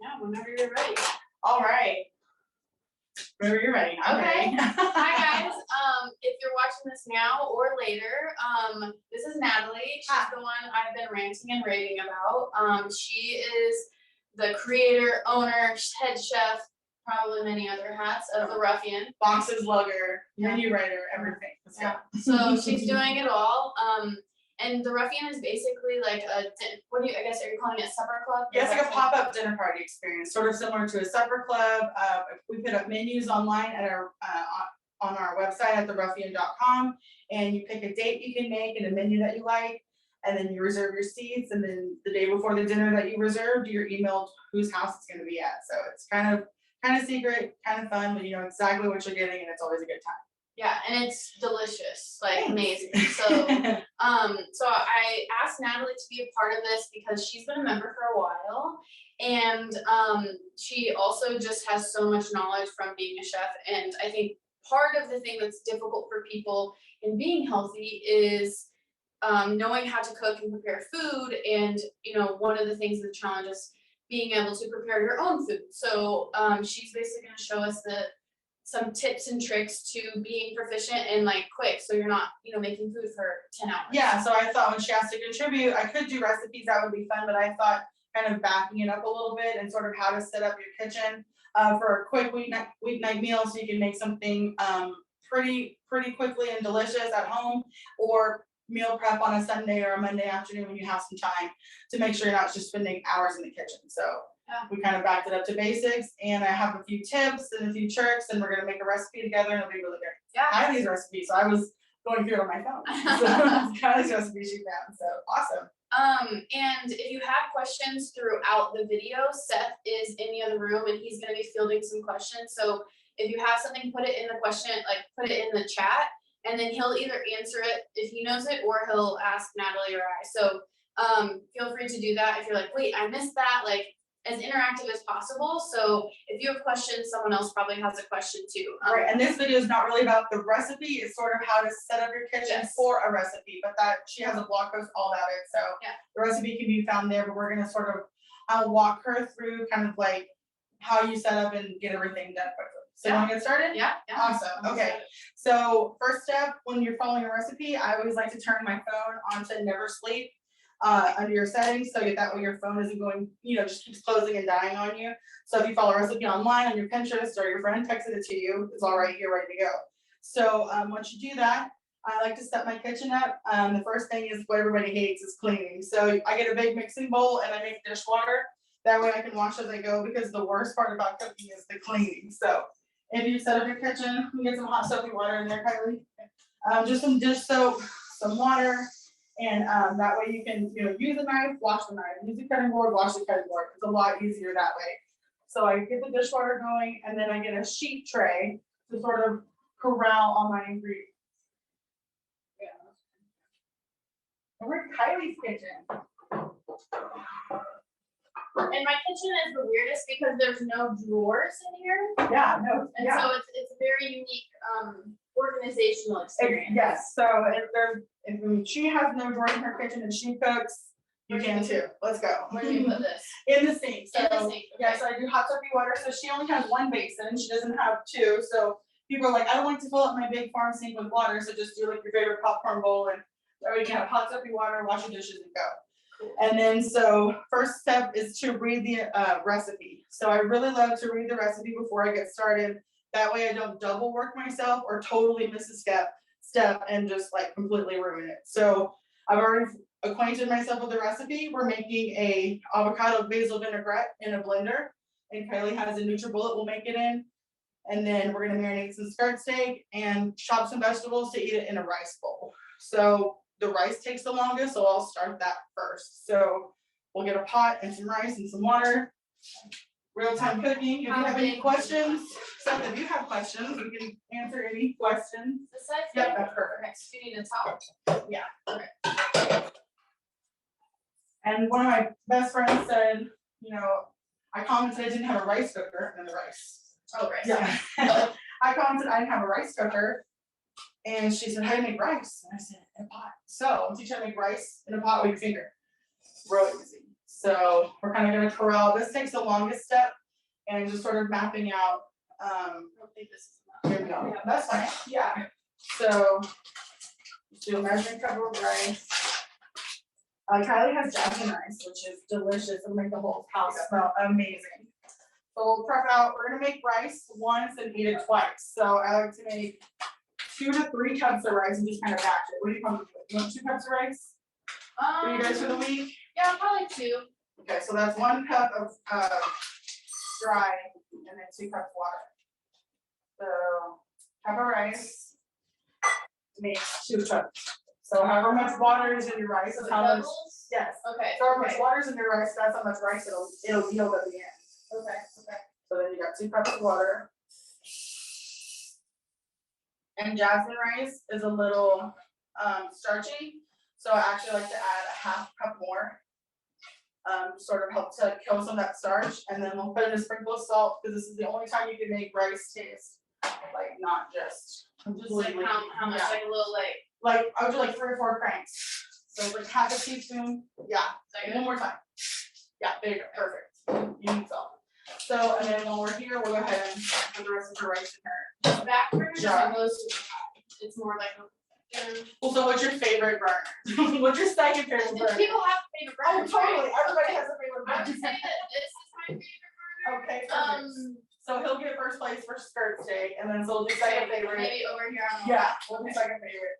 Yeah, whenever you're ready. All right. Whenever you're ready. Okay. Hi guys. If you're watching this now or later, this is Natalie. She's the one I've been ranting and raving about. She is the creator, owner, head chef, probably many other hats of the Roughian. Boxes, lugger, menu writer, everything. Yeah. So she's doing it all. And the Roughian is basically like I guess, are you calling it a supper club? Yeah, it's like a pop-up dinner party experience, sort of similar to a supper club. We put up menus online at our on our website at theroughian.com, and you pick a date you can make and a menu that you like, and then you reserve your seats, and then the day before the dinner that you reserved, you're emailed whose house it's going to be at. So it's kind of secret, kind of fun, but you know exactly what you're getting, and it's always a good time. Yeah, and it's delicious, like amazing. So, so I asked Natalie to be a part of this because she's been a member for a while, and she also just has so much knowledge from being a chef. And I think part of the thing that's difficult for people in being healthy is knowing how to cook and prepare food. And you know, one of the things, the challenge is being able to prepare your own food. So she's basically going to show us some tips and tricks to being proficient and like quick, so you're not, you know, making food for 10 hours. Yeah, so I thought when she asked to contribute, I could do recipes, that would be fun, but I thought kind of backing it up a little bit and sort of how to set up your kitchen for a quick weeknight meal, so you can make something pretty quickly and delicious at home, or meal prep on a Sunday or a Monday afternoon when you have some time to make sure you're not just spending hours in the kitchen. So we kind of backed it up to basics, and I have a few tips and a few tricks, and we're gonna make a recipe together, and it'll be really good. Yeah. I have these recipes, so I was going through it on my phone. So Kylie's recipe she found, so awesome. And if you have questions throughout the video, Seth is in the other room, and he's gonna be fielding some questions. So if you have something, put it in the question, like put it in the chat, and then he'll either answer it if he knows it, or he'll ask Natalie or I. So feel free to do that if you're like, wait, I missed that. Like, as interactive as possible. So if you have questions, someone else probably has a question too. Right, and this video is not really about the recipe, it's sort of how to set up your kitchen for a recipe, but that she has a blog post all about it. So the recipe can be found there, but we're gonna sort of, I'll walk her through kind of like how you set up and get everything done quickly. So you wanna get started? Yeah. Awesome, okay. So first step, when you're following a recipe, I always like to turn my phone on to never sleep. Under your settings, so that way your phone isn't going, you know, just keeps closing and dying on you. So if you follow a recipe online on your Pinterest, or your friend texted it to you, it's all right here, ready to go. So once you do that, I like to set my kitchen up. The first thing is what everybody hates is cleaning. So I get a big mixing bowl and I make dishwater. That way I can wash as I go, because the worst part about cooking is the cleaning. So if you set up your kitchen, you get some hot soapy water in there, Kylie. Just some dish soap, some water. And that way you can, you know, use a knife, wash the knife, use the cutting board, wash the cutting board. It's a lot easier that way. So I get the dishwater going, and then I get a sheet tray to sort of corral all my ingredients. Yeah. And we're in Kylie's kitchen. And my kitchen is the weirdest because there's no drawers in here. Yeah, no. And so it's a very unique organizational experience. Yes. So if she has no drawer in her kitchen and she cooks, you can too. Let's go. Where do you put this? In the sink. So in the sink. Okay. Yeah, so I do hot soapy water. So she only has one basin. She doesn't have two. So people are like, I don't like to fill up my big farm sink with water. So just do like your favorite popcorn bowl, and or you can have hot soapy water, wash your dishes, and go. Cool. And then so first step is to read the recipe. So I really love to read the recipe before I get started. That way I don't double work myself or totally miss a step and just like completely ruin it. So I've already acquainted myself with the recipe. We're making a avocado basil vinaigrette in a blender, and Kylie has a NutriBullet we'll make it in. And then we're gonna marinate some skirt steak and chop some vegetables to eat it in a rice bowl. So the rice takes the longest, so I'll start that first. So we'll get a pot and some rice and some water. Real-time cooking. If you have any questions, Seth, if you have questions, we can answer any questions. This side? Yep, that's perfect. Do you need a towel? Yeah. Okay. And one of my best friends said, you know, I commented I didn't have a rice cooker, and the rice. Oh, rice. Yeah. I commented I didn't have a rice cooker, and she said, how do you make rice? And I said, in a pot. So teach how to make rice in a pot with your finger. Really easy. So we're kind of gonna corral, this takes the longest step and just sort of mapping out, I don't think this is enough. here we go, that's fine, yeah. So, let's do a measuring cup of rice. Kylie has jasmine rice, which is delicious, it'll make the whole house smell amazing. So we'll prep out, we're gonna make rice once and eat it twice. So I like to make 2 to 3 cups of rice and just kind of batch it. What do you come with? You want 2 cups of rice for you guys for the week? Yeah, probably 2. Okay, so that's 1 cup of dry and then 2 cups water. So cup of rice makes 2 cups. So however much water is in your rice is how much. Doubles? Yes. Okay. So however much water is in your rice, that's how much rice it'll yield at the end. Okay. So then you got 2 cups of water. And jasmine rice is a little starchy, so I actually like to add a half cup more. Sort of help to kill some of that starch, and then we'll put in a sprinkle of salt, because this is the only time you can make rice taste like not just Just like how much, yeah. like a little like. Like I would do like 3 or 4 cranks. So like half a teaspoon, yeah. Like One more time. Yeah, there you go, perfect. You need salt. So, and then while we're here, we'll go ahead and put the rest of the rice in her. back burner jar. goes to the top. It's more like a. Well, so what's your favorite burner? What's your second favorite burner? People have favorite Oh, burners, totally, right? everybody has a favorite I would say burner. that this is my favorite burner. Okay, perfect. So he'll get first place for skirt steak, and then so we'll do second favorite. Maybe over here on the. Yeah, we'll do second favorite.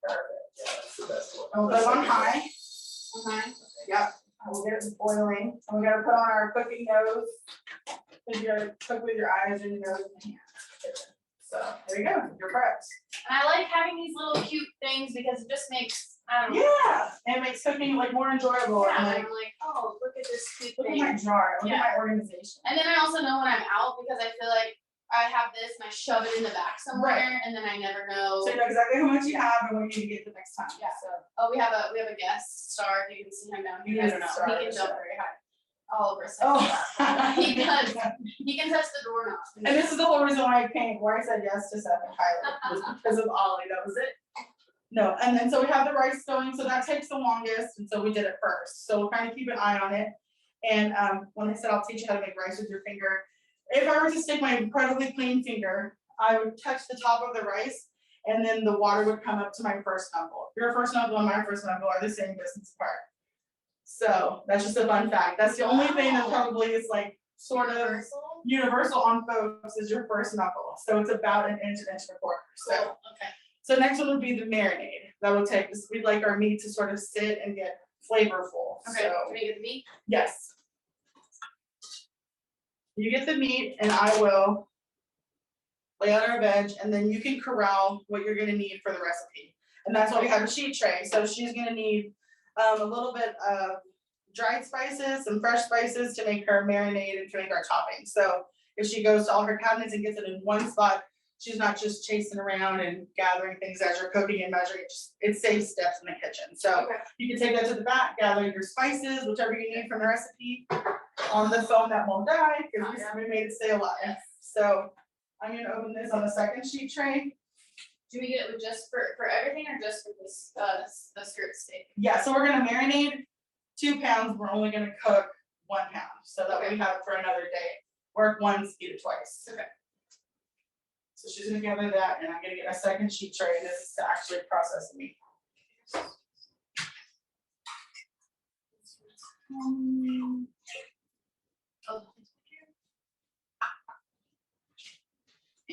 Perfect, yeah, that's the best one. And we'll put it on high. Okay. Yep, and we'll get it boiling, and we gotta put on our cooking nose. Cause you gotta cook with your eyes and your nose and your hands. So, there you go, you're prepped. And I like having these little cute things because it just makes, I don't know. Yeah, and it makes cooking like more enjoyable, Yeah, and and like, I'm like, oh, look at this cute look at thing. my jar, look at Yeah. my organization. And then I also know when I'm out because I feel like I have this and I shove it in the back somewhere and then I never know. So you know exactly how much you have and what you need to get the next time. Yeah. So Oh, we have a guest star. If you can see him down here. I don't know. Star, He can jump sure. very high. All over. Oh. He does. He can touch the doorknob. And this is the whole reason why I said yes to Seth and Kylie, was because of Ollie, that was it. No, and then so we have the rice going, so that takes the longest, and so we did it first. So we'll kind of keep an eye on it. And when I said I'll teach you how to make rice with your finger, if I were to stick my incredibly clean finger, I would touch the top of the rice, and then the water would come up to my first knuckle. Your first knuckle and my first knuckle are the same distance apart. So that's just a fun fact. That's the only thing that probably is like sort of universal on folks is your first knuckle. So it's about an inch and a quarter. So Cool. Okay. so next one would be the marinade. That will take this. We'd like our meat to sort of sit and get flavorful. Okay. So Can we get the meat? yes. You get the meat and I will lay out our veg, and then you can corral what you're gonna need for the recipe. And that's why we have a sheet tray. So she's gonna need a little bit of dried spices, some fresh spices to make her marinade and to make our topping. So if she goes to all her cabinets and gets it in one spot, she's not just chasing around and gathering things as you're cooking and measuring. It saves steps in the kitchen. So Okay. you can take that to the back, gather your spices, whichever you need from the recipe, on the phone that won't die, because we made it stay alive. So I'm gonna open this on the second sheet tray. Do we get it with just for everything or just for this the skirt steak? Yeah, so we're gonna marinate 2 pounds. We're only gonna cook 1 pound, so that we have it for another day. Work once, eat it twice. Okay. So she's gonna gather that, and I'm gonna get a second sheet tray, and this is to actually process the meat. Oh.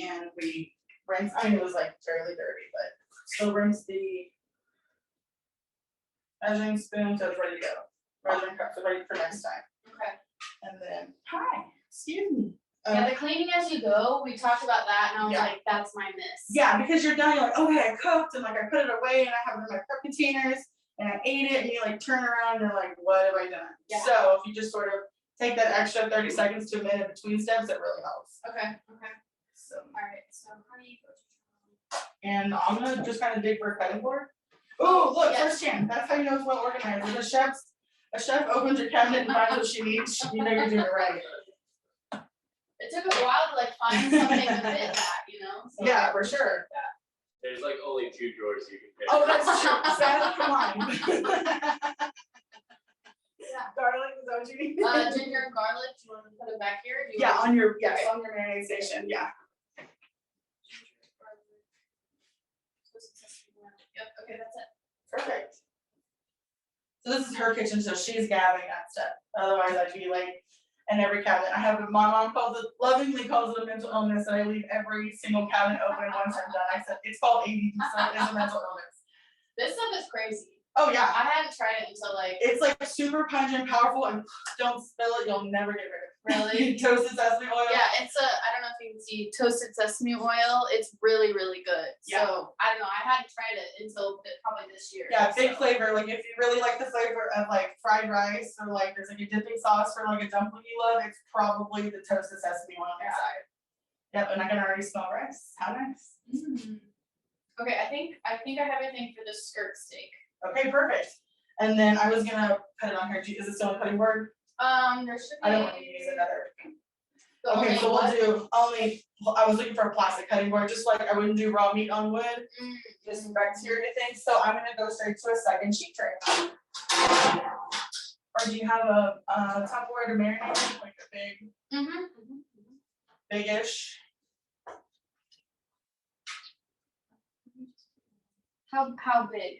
And we rinse, I mean, it was like fairly dirty, but still rinse the measuring spoon, so it's ready to go. Measuring cup, so ready for next time. Okay. And then, hi, excuse me. Yeah, the cleaning as you go, we talked about that and I was Yeah. like, that's my miss. Yeah, because you're done, you're like, okay, I cooked, and like I put it away, and I have it in my prep containers, and I ate it, and you like turn around, and you're like, what have I done? Yeah. So if you just sort of take that extra 30 seconds to a minute between steps, it really helps. Okay, okay. So, Alright, so honey. and I'm gonna just kind of dig for a cutting board. Oh, look, Yes. first chance, that's how you know it's well organized. If a chef opens your cabinet and finds what she needs, you know you're doing it right. It took a while to like find something to fit that, you know? So Yeah, for sure. There's like only 2 drawers you can pick. Oh, that's true. Seth, come on. Ginger and garlic, do you want to put it back here? Do you Yeah, want on your, yes, Okay. on your marinade station, yeah. Yep, okay, that's it. Perfect. So this is her kitchen, so she's gathering that stuff. Otherwise, I'd be like, in every cabinet. I have, my mom lovingly calls it a mental illness, and I leave every single cabinet open once I'm done. I said, it's called ADD, so it is a mental illness. This stuff is crazy. Oh, yeah. I hadn't tried it until like. It's like super pungent, powerful, and don't spill it, you'll never get rid of it. Really? Toasted sesame oil. Yeah, it's I don't know if you can see toasted sesame oil. It's really, really good. Yeah. So I don't know. I hadn't tried it until probably this year. Yeah, big so. flavor. Like if you really like the flavor of like fried rice or like there's like a dipping sauce for like a dumpling you love, it's probably the toasted sesame oil on the side. Yep, and I can already smell rice. How nice. Okay, I think I have everything for this skirt steak. Okay, perfect. And then I was gonna put it on here. Is it still on the cutting board? There should be. I don't want to use another. The Okay, only so what? we'll do only. I was looking for a plastic cutting board, just like I wouldn't do raw meat on wood, just some bacteria things. So I'm gonna go straight to a second sheet tray. Or do you have a Tupperware to marinate, like a big, big-ish? How big?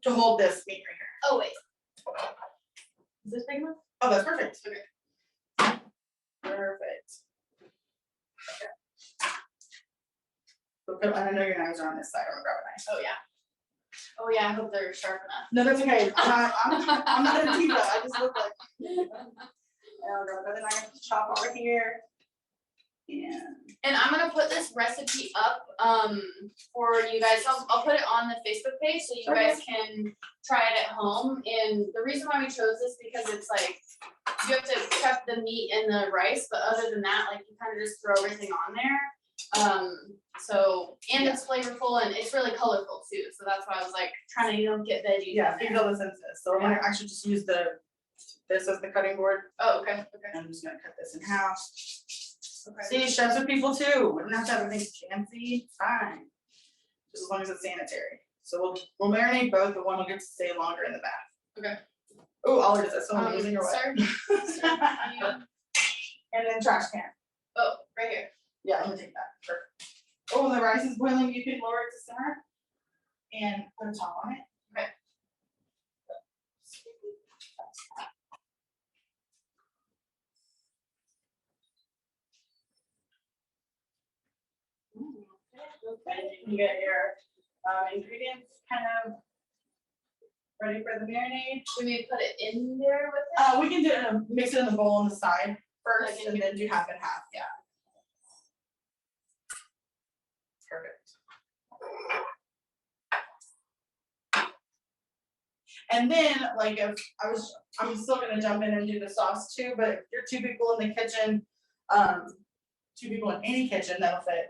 To hold this meat right here. Oh wait. Is this big enough? Oh, that's perfect. Okay. Perfect. Okay. I know your knives are on this side. I'm gonna grab a knife. Oh yeah. Oh yeah. I hope they're sharp enough. No, that's okay. I'm not a diva. I just look like. I'll grab another knife. Chop over here. And I'm gonna put this recipe up for you guys. I'll put it on the Facebook page so you guys can try it at home. And the reason why we chose this because it's like you have to prep the meat and the rice, but other than that, like you kind of just throw everything on there. So and it's flavorful and it's really colorful too. So that's why I was like trying to get veggies. Yeah, feel the senses. So I'm gonna actually just use this as the cutting board. Oh, okay. I'm just gonna cut this in half. Okay. See, chefs are people too. We don't have to have anything fancy. It's fine. Just as long as it's sanitary. So we'll marinate both, but one will get to stay longer in the bath. Okay. Oh, I'll use this. So I'm using your way. Sir, And then trash can. oh, right here. Yeah, I'm gonna take that. Perfect. Oh, when the rice is boiling, you can lower it to simmer and put a top on it. Okay. And you can get your ingredients kind of ready for the marinade. Should we put it in there with it? We can do it mix it in the bowl on the side first, Like and then do half and half. Yeah. Perfect. And then, like, if I'm still gonna jump in and do the sauce too. But if you're two people in the kitchen, two people in any kitchen that'll fit.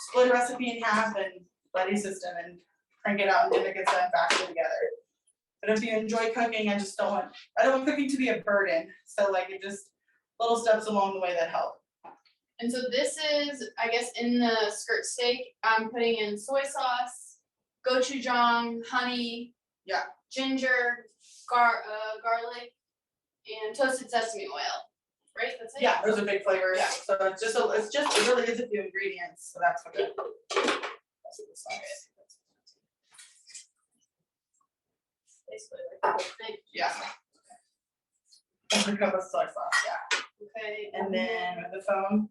Split a recipe in half and buddy system and crank it out and dinner gets done faster together. But if you enjoy cooking, I don't want cooking to be a burden. So like it just little steps along the way that help. And so this is, I guess, in the skirt steak, I'm putting in soy sauce, gochujang, honey, ginger, garlic, and toasted sesame oil. Right, that's it. Yeah, those are big flavors. Yeah. So it really is a few ingredients. So that's what it. That's what the sauce is. Basically like a whole thing. Yeah. A cup of soy sauce. Yeah. Okay. And then with the foam,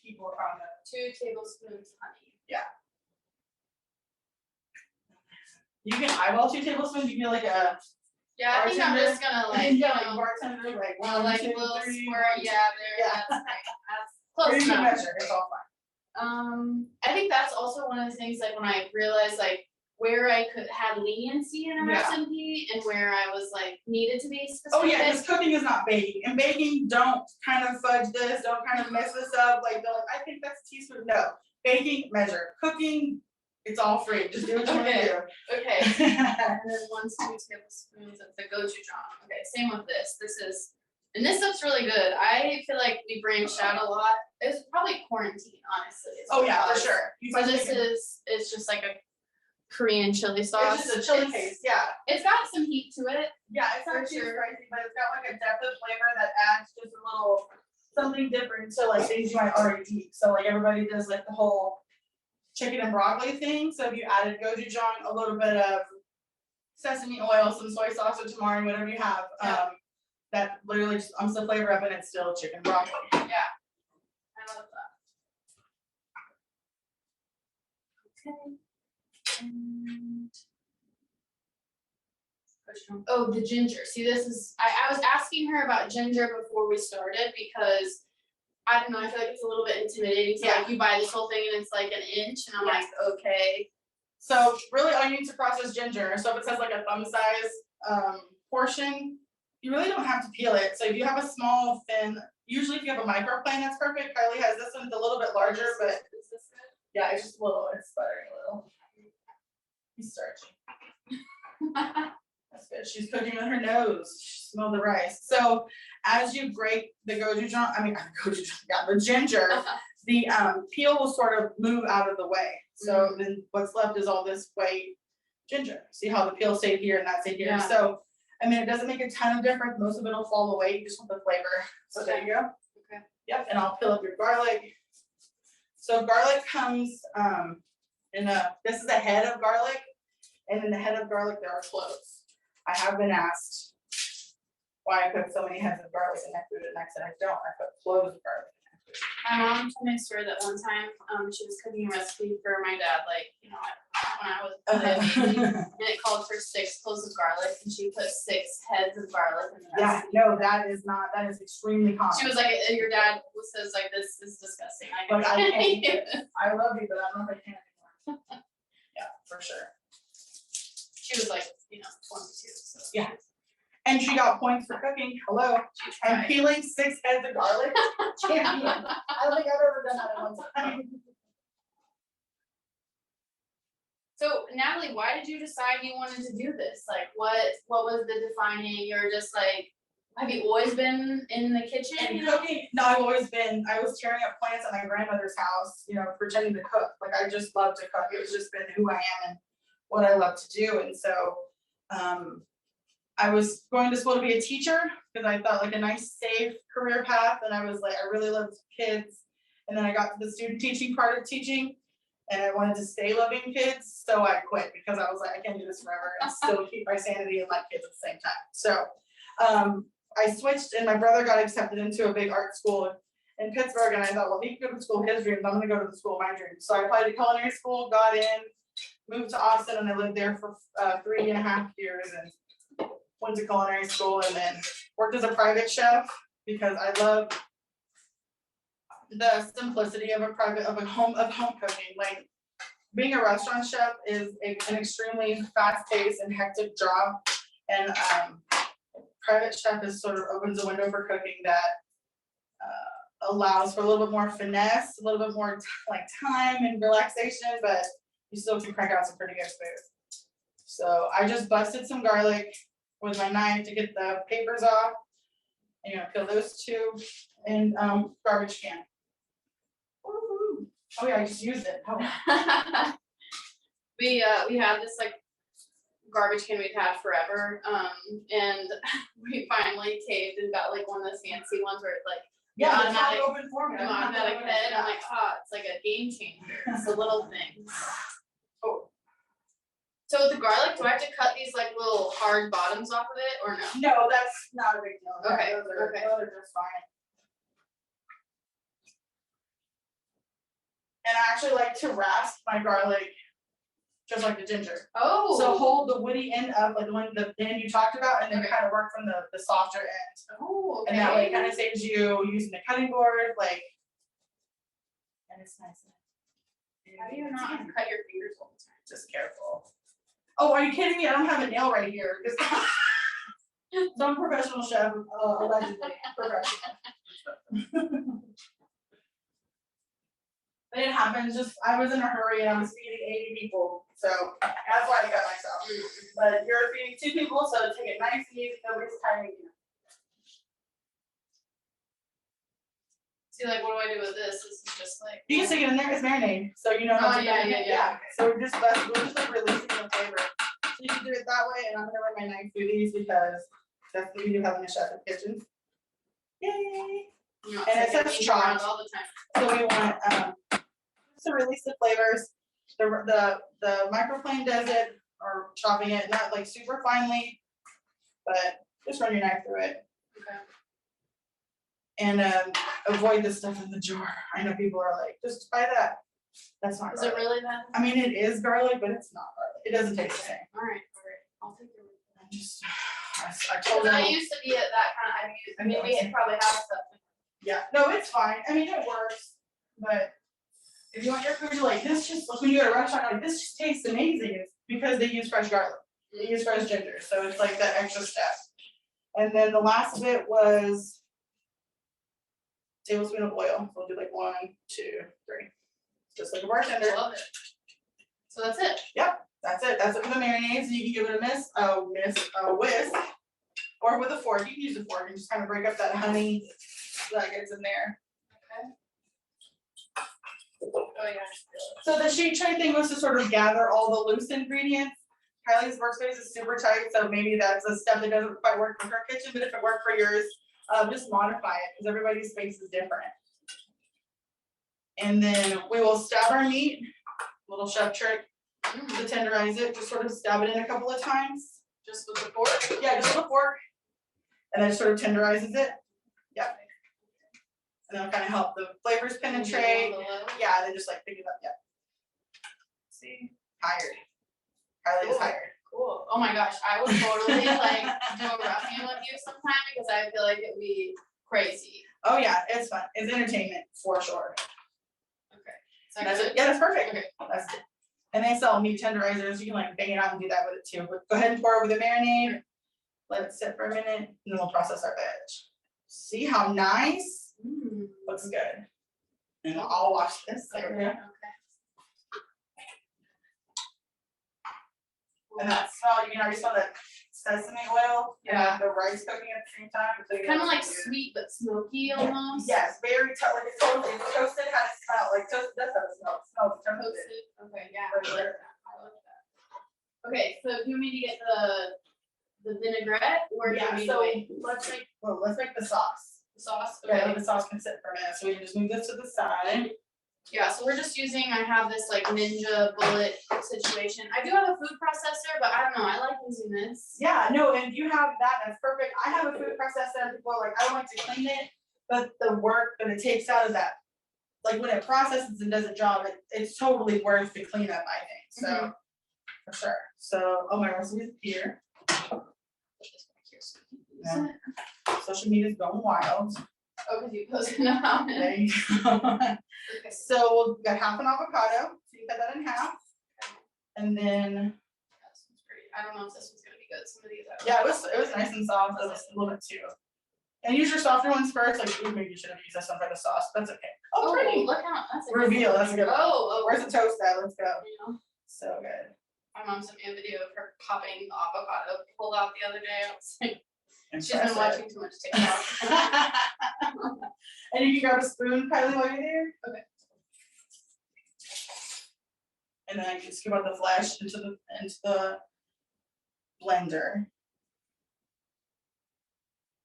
people on the 2 tablespoons honey. Yeah. You can eyeball 2 tablespoons. You can like a. Yeah, I think I'm just gonna like, bartender, like like a 1, 2, little 3, squirt. Yeah, there. Yeah. That's right. That's Or close you can enough. measure. It's all fine. I think that's also one of the things like when I realized like where I could have leniency in a recipe and where I was like needed to be specific. Oh yeah, because cooking is not baking. And baking, don't kind of fudge this, don't kind of mess this up. Like, I think that's a teaspoon. No, baking, measure. Cooking, it's all free. Just do what you want to do. Okay. And then 1 to 2 tablespoons of the gochujang. Okay, same with this. And this stuff's really good. I feel like we branched out a lot. It's probably quarantine, honestly. Oh yeah, for sure. So it's just like a Korean chili sauce. It's just a chili paste, yeah. It's got some heat to it. Yeah, it's not For too sure. spicy, but it's got like a depth of flavor that something different to like things you might already eat. So like everybody does like the whole chicken and broccoli thing. So if you added gochujang, a little bit of sesame oil, some soy sauce or tamari, whatever you have, that literally just umps the flavor up and it's still chicken broccoli. Yeah, I love that. Okay. And oh, the ginger. See, this is, I was asking her about ginger before we started because I don't know, I feel like it's a little bit intimidating. So like you buy this whole thing and it's like an inch and I'm like, okay. So really all you need to process ginger. So if it says like a thumb size portion, you really don't have to peel it. So if you have a small, thin, usually if you have a microplane, that's perfect. Kylie has this one, it's a little bit larger, but is this good? Yeah, it's just a little, it's sputtering a little. He's starchy. That's good. She's cooking with her nose. She smelled the rice. So as you grate the the ginger, the peel will sort of move out of the way. So then what's left is all this white ginger. See how the peel stayed here and that stayed here. Yeah. So I mean, it doesn't make a ton of difference. Most of it will fall away. You just want the flavor. So there you go. Okay. Yep. And I'll peel up your garlic. So garlic comes this is a head of garlic, and in the head of garlic there are cloves. I have been asked why I cook so many heads of garlic in my food, and I said I don't. I put cloves of garlic in my food. My mom told me a story that one time she was cooking a recipe for my dad, like, you know, when I was living, and it called for 6 cloves of garlic, and she put 6 heads of garlic in the recipe. Yeah, no, that is extremely common. She was like, your dad says like, this is disgusting. I can't eat it. I love you, but I don't know if I can anymore. Yeah, for sure. She was like, you know, 22. So. Yeah. And she got points for cooking. Hello. And peeling 6 heads of garlic. Champion. I don't think I've ever done that at one time. So Natalie, why did you decide you wanted to do this? Like, what was the defining? You're just like, have you always been in the kitchen? And cooking? No, I was tearing up plants at my grandmother's house, you know, pretending to cook. Like I just love to cook. It's just been who I am and what I love to do. And so I was going to school to be a teacher because I thought like a nice, safe career path. And I was like, I really loved kids. And then I got to the student teaching part of teaching, and I wanted to stay loving kids. So I quit because I was like, I can't do this forever and still keep my sanity and like kids at the same time. So I switched, and my brother got accepted into a big art school in Pittsburgh. And I thought, well, he could go to the school of his dreams. I'm going to go to the school of my dreams. So I applied to culinary school, got in, moved to Austin, and I lived there for 3.5 years and went to culinary school, and then worked as a private chef because I love the simplicity of home cooking. Like being a restaurant chef is an extremely fast-paced and hectic job, and private chef is sort of opens a window for cooking that allows for a little bit more finesse, a little bit more time and relaxation, but you still can crank out some pretty good food. So I just busted some garlic with my knife to get the papers off, and peel those 2 in garbage can. Ooh. Oh yeah, I just used it. Oh. We had this like garbage can we'd had forever, and we finally caved and got like one of those fancy ones where it's like automatic open format. Automatic head. I'm like, it's like a game changer. It's the little things. Oh. So with the garlic, do I have to cut these like little hard bottoms off of it or no? No, that's not a big deal. Okay. Those are just fine. And I actually like to rasp my garlic just like the ginger. Oh. So hold the woody end up, like the end you talked about, and then kind of work from the softer end. Oh, okay. And that way it kind of saves you using the cutting board, and it's nice. How do you not cut your fingers all the time? Just careful. Oh, are you kidding me? I don't have a nail right here. Some professional chef, allegedly professional. But it happens. I was in a hurry and I was feeding 80 people, so that's why I got myself. But you're feeding 2 people, so take it nice and easy. Nobody's tiring you. See, like, what do I do with this? This is just like. You can stick it in there. It's marinade, so you know. Yeah. So we're just releasing the flavor. So you can do it that way, and I'm gonna run my knife through these because that's the beauty of having a chef in the kitchen. Yay! You know, And it it's like says moving around chopped. all the time. So we want to release the flavors. The microplane does it, or chopping it, not like super finely, but just run your knife through it. Okay. And avoid the stuff in the jar. I know people are like, just buy that. That's not Is garlic. it really that? I mean, it is garlic, but it's not garlic. It doesn't taste the same. All right. I'll take your word for I just, I told that. them. I used to be at that kind of, I mean, we probably have stuff. Yeah, no, it's fine. I mean, it works, but if you want your food to like this, just like when you go to a restaurant, like this just tastes amazing. It's because they use fresh garlic, they use fresh ginger, so it's like that extra step. And then the last bit was tablespoon of oil. So we'll do like 1, 2, 3, just like a bartender. Love it. So that's it. Yep, that's it. That's it for the marinades. You can give it a whisk, or with a fork. You can use a fork and just kind of break up that honey that gets in there. Oh yeah. So the shake tray thing was to sort of gather all the loose ingredients. Kylie's workspace is super tight, so maybe that's a step that doesn't quite work for her kitchen, but if it worked for yours, just modify it, because everybody's space is different. And then we will stab our meat, little chef trick to tenderize it, just sort of stab it in a couple of times. Just with the fork? Yeah, just with a fork. And then it sort of tenderizes it. Yep. And that'll kind of help the flavors penetrate. Yeah, then just like pick it up. Yep. See, hired. Kylie is hired. Cool. Oh my gosh, I would totally like do a Roughian with you sometime because I feel like it would be crazy. Oh yeah, it's fun. It's entertainment for sure. Okay. Is that That's good? it. Yeah, that's perfect. Okay. That's it. And they sell meat tenderizers. You can like bang it out and do that with it too. But go ahead and pour over the marinade. Let it sit for a minute, and then we'll process our veg. See how nice? Looks good. And I'll wash this. There we go. Okay. And that smell, you can already smell that sesame oil. Yeah. And the rice cooking at the same time. So you Kind of know like it's good. sweet but smoky almost. Yes, very like it's totally toasted. How it smell? Like toasted. That's how it smells. It smells toasted. Toasted. Okay, yeah, For I sure. like that. I like that. Okay, so do you want me to get the vinaigrette or do you want me to So wait? let's make the sauce. The sauce? Okay, Okay. let the sauce can sit for a minute. So we can just move this to the side. Yeah, so we're just using, I have this like Ninja bullet situation. I do have a food processor, but I don't know, I like using this. Yeah, no, and if you have that, that's perfect. I have a food processor. People are like, I don't like to clean it, but the work that it takes out of that, like when it processes and does a job, it's totally worth the cleanup, I think. So for sure. So my recipe's here. Yeah. Social media's going wild. Oh, because you posted about it. There you go. Okay. So we got half an avocado. So you cut that in half. And then This one's pretty. I don't know if this one's gonna be good. Some of these are. yeah, it was nice and soft. It was a little bit too. And use your softer ones first. Like maybe you should have used this one for the sauce. That's okay. Oh, pretty. Look how that's a good Reveal. one. That's a good one. Oh, Where's the toast at? Let's go. you know, So good. my mom sent me a video of her popping the avocado pulled out the other day. I was like, she's Impressive. been watching too much TikTok. And you can grab a spoon, Kylie, while you're there. Okay. And then I can scoop out the flesh into the blender.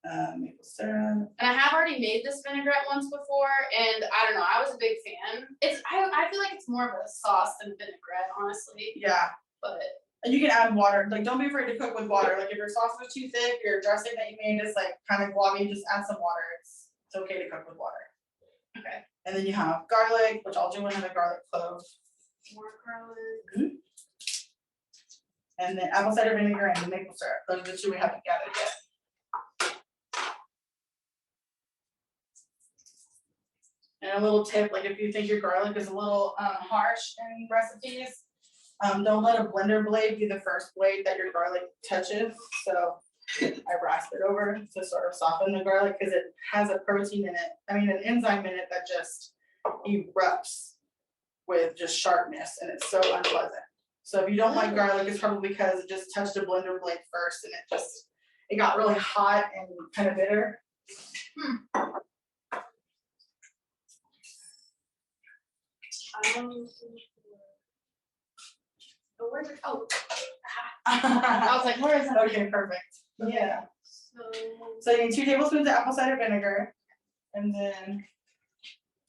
Maple syrup. And I have already made this vinaigrette once before, and I don't know, I was a big fan. I feel like it's more of a sauce than vinaigrette, honestly. Yeah. But And you can add water. Like, don't be afraid to cook with water. Like, if your sauce is too thick, your dressing that you made is like kind of globby, just add some water. It's okay to cook with water. okay. And then you have garlic, which I'll do another garlic clove. More garlic. And then apple cider vinegar and the maple syrup. Those are the two we haven't gathered yet. And a little tip, like if you think your garlic is a little harsh in recipes, don't let a blender blade be the first blade that your garlic touches. So I rasp it over to sort of soften the garlic because it has a protein in it. I mean, an enzyme in it that just erupts with just sharpness, and it's so unpleasant. So if you don't like garlic, it's probably because it just touched a blender blade first and it got really hot and kind of bitter. Where's it? Oh. I was like, where is it? Okay, perfect. Yeah. So you need 2 tablespoons of apple cider vinegar. And then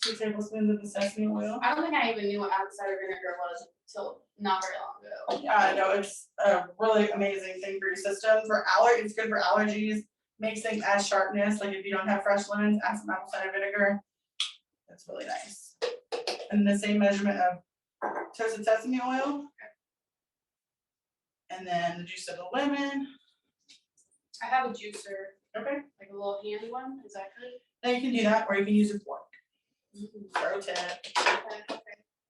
2 tablespoons of the sesame oil. I don't think I even knew what apple cider vinegar was until not very long ago. Yeah, I know, it's a really amazing thing for your system. It's good for allergies, makes things add sharpness, like if you don't have fresh lemons, add some apple cider vinegar. That's really nice. And the same measurement of toasted sesame oil. And then the juice of the lemon. I have a juicer, Okay. like a little handy one. Is that good? Now you can do that, or you can use a fork. Mm-hmm. Pro tip. Okay.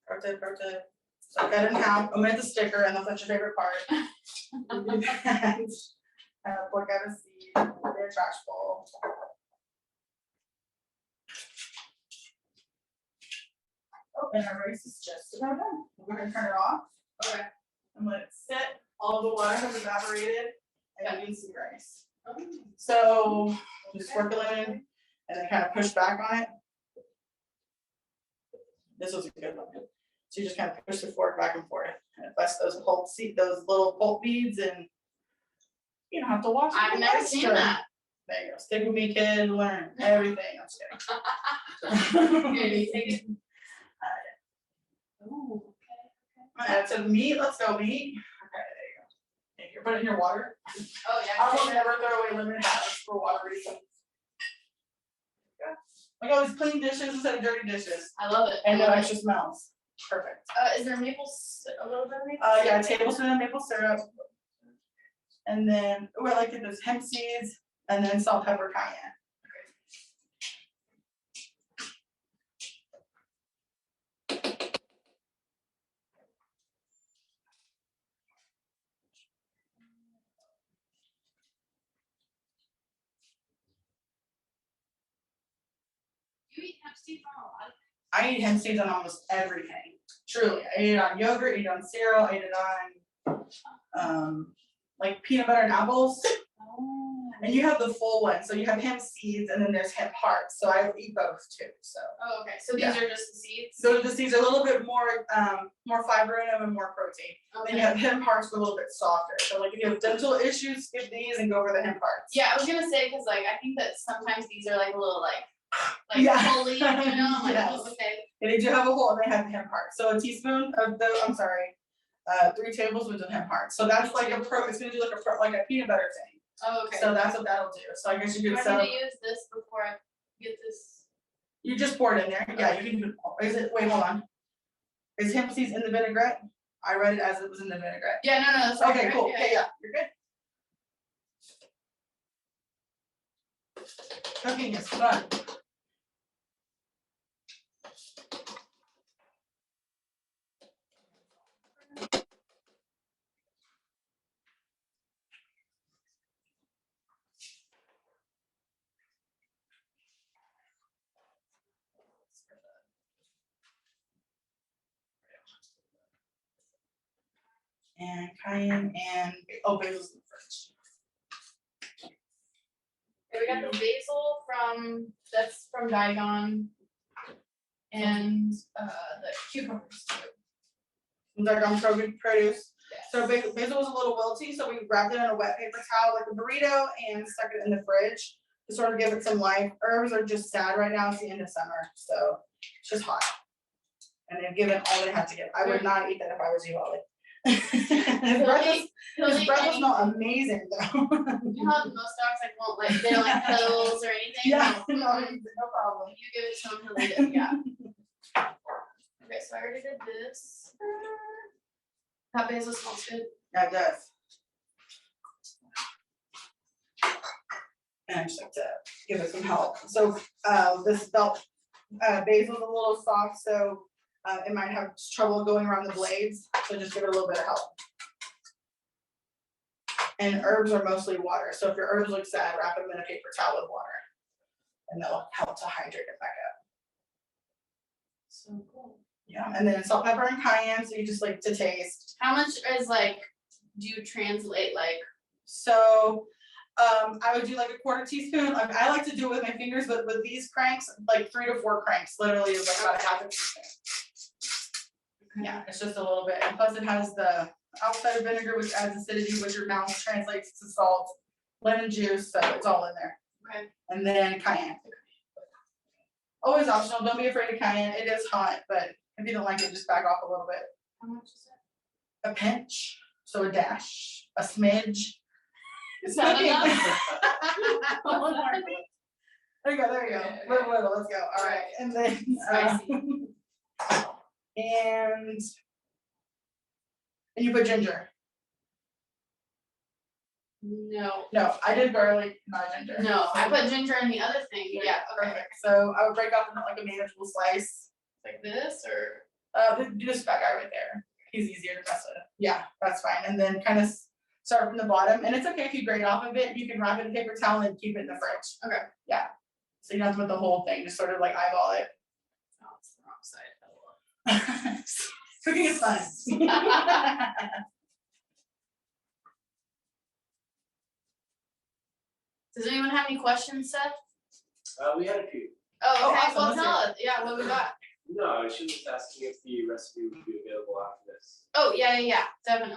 Pro tip. So cut it in half, omit the sticker, and that's your favorite part. You do that. Fork out a seed, put in a trash bowl. Oh, and our rice is just about done. We're gonna turn it off. Okay. And let it sit. All of the water has evaporated, and you can see rice. Oh. So just fork it in, and then kind of push back on it. This was a good one. So you just kind of push the fork back and forth, and it busts those little pulp beads, and you don't have to wash it. I've never seen that. There you go. Stick with me, kid. Learn everything. I'm just kidding. Here, you take it. Oh, okay. Add some meat. Let's go meat. Okay, there you go. Take your put it in your water. Oh yeah. I will never throw away lemon halves for water reasons. Yeah. Like always clean dishes instead of dirty dishes. I love it. And no extra smells. Perfect. Is there a little bit of maple? Yeah, a tablespoon of maple syrup. And then I like it, those hemp seeds, and then salt, pepper, cayenne. You eat hemp seeds on a lot. I eat hemp seeds on almost everything. Truly, I eat it on yogurt, I eat it on cereal, I eat it on like peanut butter and apples. Oh. And you have the full one, so you have hemp seeds, and then there's hemp hearts. So I eat both too. So. Oh, okay. So these are just the seeds. So the seeds are a little bit more fiber in them and more protein. Okay. Then you have hemp hearts, a little bit softer. So like if you have dental issues, skip these and go for the hemp hearts. Yeah, I was gonna say because like I think that sometimes these are like a little like Yeah. fully, you know, like Yes. okay. And they do have a hole, and they have the hemp hearts. So a teaspoon of the 3 tablespoons of hemp hearts. So that's like it's gonna do like a peanut butter thing. Oh, okay. So that's what that'll do. So I guess you Do could I need to use this before I get this? You just pour it in there. Yeah, you can. Wait, hold on. Is hemp seeds in the vinaigrette? I read it as it was in the vinaigrette. Yeah, no, that's Okay, right. cool. Yeah, Okay, yeah, you're good. Cooking is fun. And cayenne and basil's in the fridge. Okay, we got the basil that's from Dijon, and the cucumbers too. Dijon produce. Yes. So basil was a little wilty, so we wrapped it in a wet paper towel like a burrito and stuck it in the fridge to sort of give it some life. Herbs are just sad right now. It's the end of summer, so it's just hot. And they've given all they have to give. I would not eat that if I was you, Ollie. His breakfast smell amazing though. You know how most dogs like won't like they don't like pills or anything. Yeah, No, no problem. if you give it to him, he'll eat it. Yeah. Okay, so I already did this. That basil smells good. Yeah, it does. And I just like to give it some help. So this basil's a little soft, so it might have trouble going around the blades. So just give it a little bit of help. And herbs are mostly water. So if your herbs look sad, wrap them in a paper towel with water. And that'll help to hydrate it back up. So cool. Yeah, and then salt, pepper, and cayenne, so you just like to taste. How much is do you translate So I would do like a 1/4 teaspoon. Like I like to do it with my fingers, but with these cranks, like 3 to 4 cranks literally is like about a 1/2 teaspoon. Yeah, it's just a little bit. And plus it has the apple cider vinegar, which adds acidity, which your mouth translates to salt, lemon juice, so it's all in there. Okay. And then cayenne. Always optional. Don't be afraid of cayenne. It is hot, but if you don't like it, just back off a little bit. How much is it? A pinch, so a dash, a smidge. Is that cooking. enough? One more. There you go. Okay. Little, let's go. All right, and then Spicy. and you put ginger. No. No, I did garlic, not ginger. No, I put ginger in the other thing. Yeah, okay. Perfect. So I would break off into like a manageable slice. Like this or? Do this fat guy right there. He's easier to mess with. Yeah, that's fine. And then kind of start from the bottom. And it's okay if you grate off of it. You can wrap it in a paper towel and keep it in the fridge. Okay. Yeah. So you don't have to put the whole thing. Just sort of like eyeball it. No, it's the wrong side. Cooking is fun. Does anyone have any questions, Seth? We had a few. Oh, Oh, okay, awesome. well, Let's tell hear us, yeah, what we got? No, she was asking if the recipe would be available after this. Oh, yeah, definitely.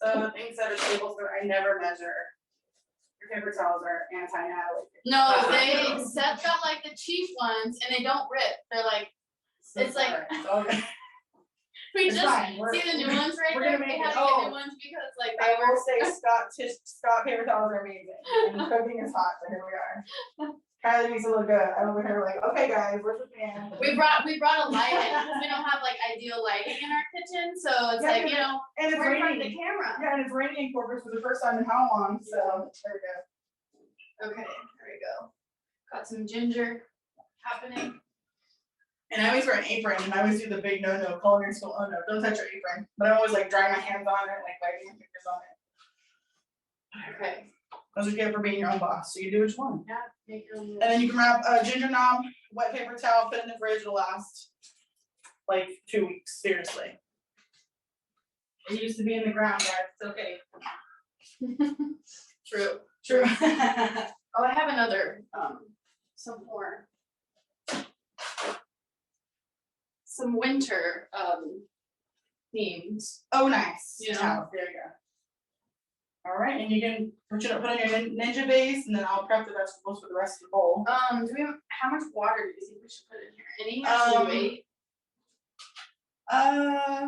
So the things that are tablespoon, I never measure. Your paper towels are anti-Natalie. No, they Seth got like the cheap ones and they don't rip. They're like, it's like, Okay. we It's just fine. see the new ones right we're there. gonna They make have it- to get oh. new ones because like I they will were. say Scott paper towels are amazing. And cooking is hot, so here we are. Kylie makes it look good. I'm over here like, okay guys, where's the pan? We brought a lighting because we don't have like ideal lighting in our kitchen, so it's Yeah, like, you know, and it's we're in front of the raining. camera. Yeah, and it's raining in Corpus for the first time in how long? So there we go. Okay, there we go. Got some ginger happening. And I always wear an apron, and I always do the big no, culinary school, oh no, don't touch your apron. But I'm always like drying my hands on it, like wiping my fingers on it. Okay. That's what you get for being your own boss, so you do what you want. Yeah, make your own. And then you can wrap a ginger knob, wet paper towel, put it in the fridge, it'll last like 2 weeks, seriously. It used to be in the ground, guys, it's okay. True. True. Oh, I have another, some more. Some winter, themes. Oh, nice. You know? Towel, there you go. All right, and you can put on your ninja base, and then I'll prep the vegetables for the rest of the bowl. Do we, how much water do you think we should put in here? Any, or should we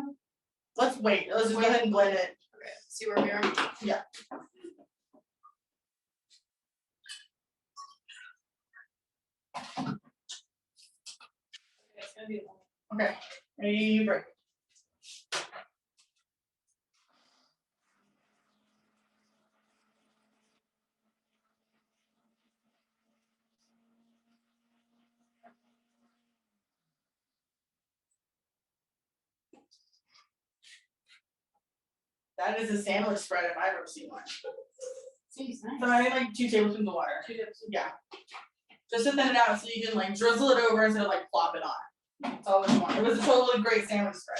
wait? Let's wait. Let's just go ahead and blend it. Okay, see where we are. Yeah. Okay, it's gonna be a long. Okay, ready, break. That is a sandwich spread if I've ever seen one. Seems nice. So I need like 2 tablespoons of water. 2 tablespoons. Yeah. Just to thin it out so you can like drizzle it over instead of like plop it on. That's all I want. It was a totally great sandwich spread.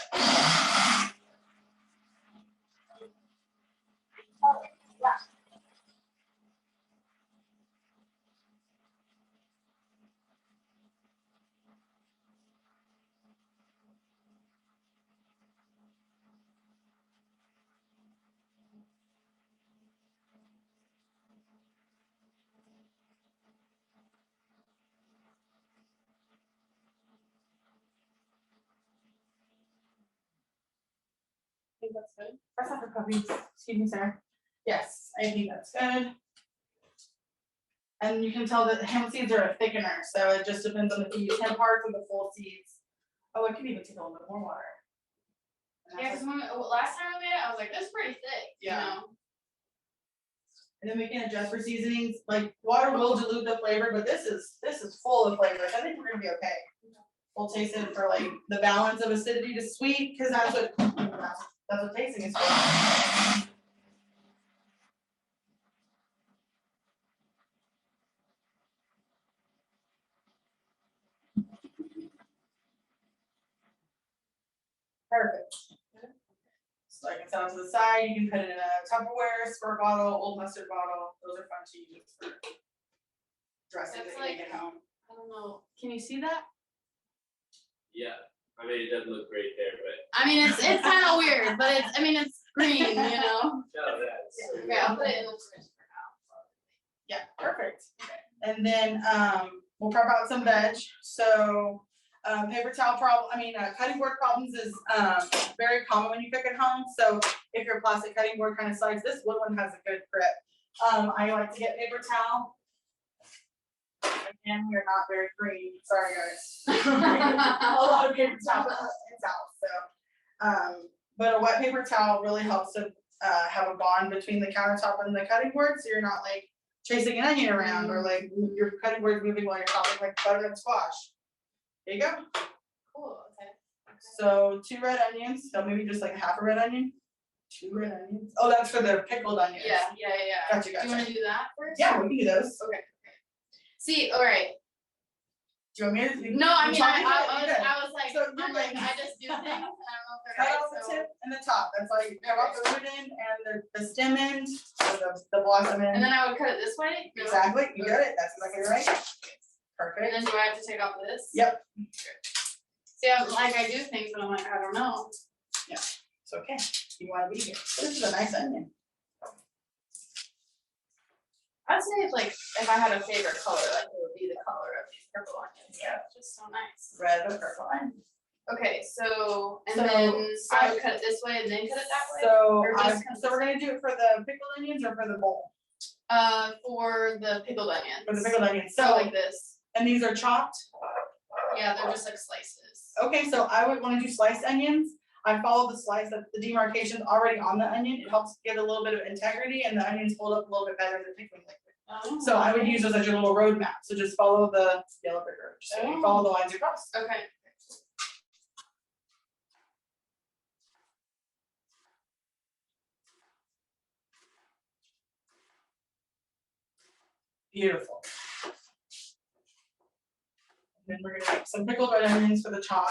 I think that's good. Press out for puppies. Excuse me, sir. Yes, I think that's good. And you can tell that hemp seeds are a thickener, so it just depends on if you use hemp hearts or the full seeds. Oh, it could even take a little bit more water. And Yeah, that's because last time I made it, I was like, this is pretty thick, you Yeah. know? And then we can adjust for seasonings, like water will dilute the flavor, but this is full of flavors. I think we're gonna be okay. We'll taste it for like the balance of acidity to sweet, because that's what tasting is for. Perfect. So I can set it to the side, you can put it in a Tupperware, squirt bottle, old mustard bottle, those are fun to use for dressing It's that you like- make at home. I don't know. Can you see that? Yeah, I mean, it doesn't look great there, but I mean, it's kind of weird, but it's green, you know? Oh, yeah. Okay, I'll put it in the fridge for Yeah, perfect. And then, we'll prep out some veg, so, paper towel cutting board problems is, very common when you cook at home, so if your plastic cutting board kind of slides, this wood one has a good grip. I like to get paper towel. Again, we're not very green, sorry guys. now. A lot of paper towel and towels, so, but a wet paper towel really helps to, have a bond between the countertop and the cutting board, so you're not like chasing an onion around, or like your cutting board moving while you're chopping like butter and squash. There you go. Cool, okay. So 2 red onions, so maybe just like half a red onion. 2 red onions. Oh, that's for the pickled onions. Yeah. Gotcha, Do you wanna do that first? Yeah, we can do those. Okay. See, alright, Do you want me to? no, I you mean, try to do it? I Good. was like, So you're I'm like, good. I just do things, and I don't know if Cut they're off right, the so. tip and the top, that's why you cut off the root end and the stem end, or the blossom end. And then I would cut it this way? No? Exactly, you got it, that's exactly right. And Perfect. then do I have to take off this? Yep, See, I'm like, I do things, but I'm like, I don't know. it's okay, you wanna be here. This is a nice onion. I'd say if I had a favorite color, like it would be the color of these purple onions. Yeah. It's just so nice. Red or purple onion. Okay, so, and So, then I would cut it this way and then cut it that way? So, Or just cut so we're gonna do it for the pickled onions or for the bowl? For the pickled onions. For the pickled onions, So so, like this. and these are chopped? Yeah, they're just like slices. Okay, so I would wanna do sliced onions. I follow the slice of the demarcation already on the onion, it helps give a little bit of integrity and the onions hold up a little bit better than pickling liquid. Oh. So I would use those as your little roadmap, so just follow the yellow brick road, so you follow the lines across. Okay. Beautiful. And then we're gonna make some pickled red onions for the top.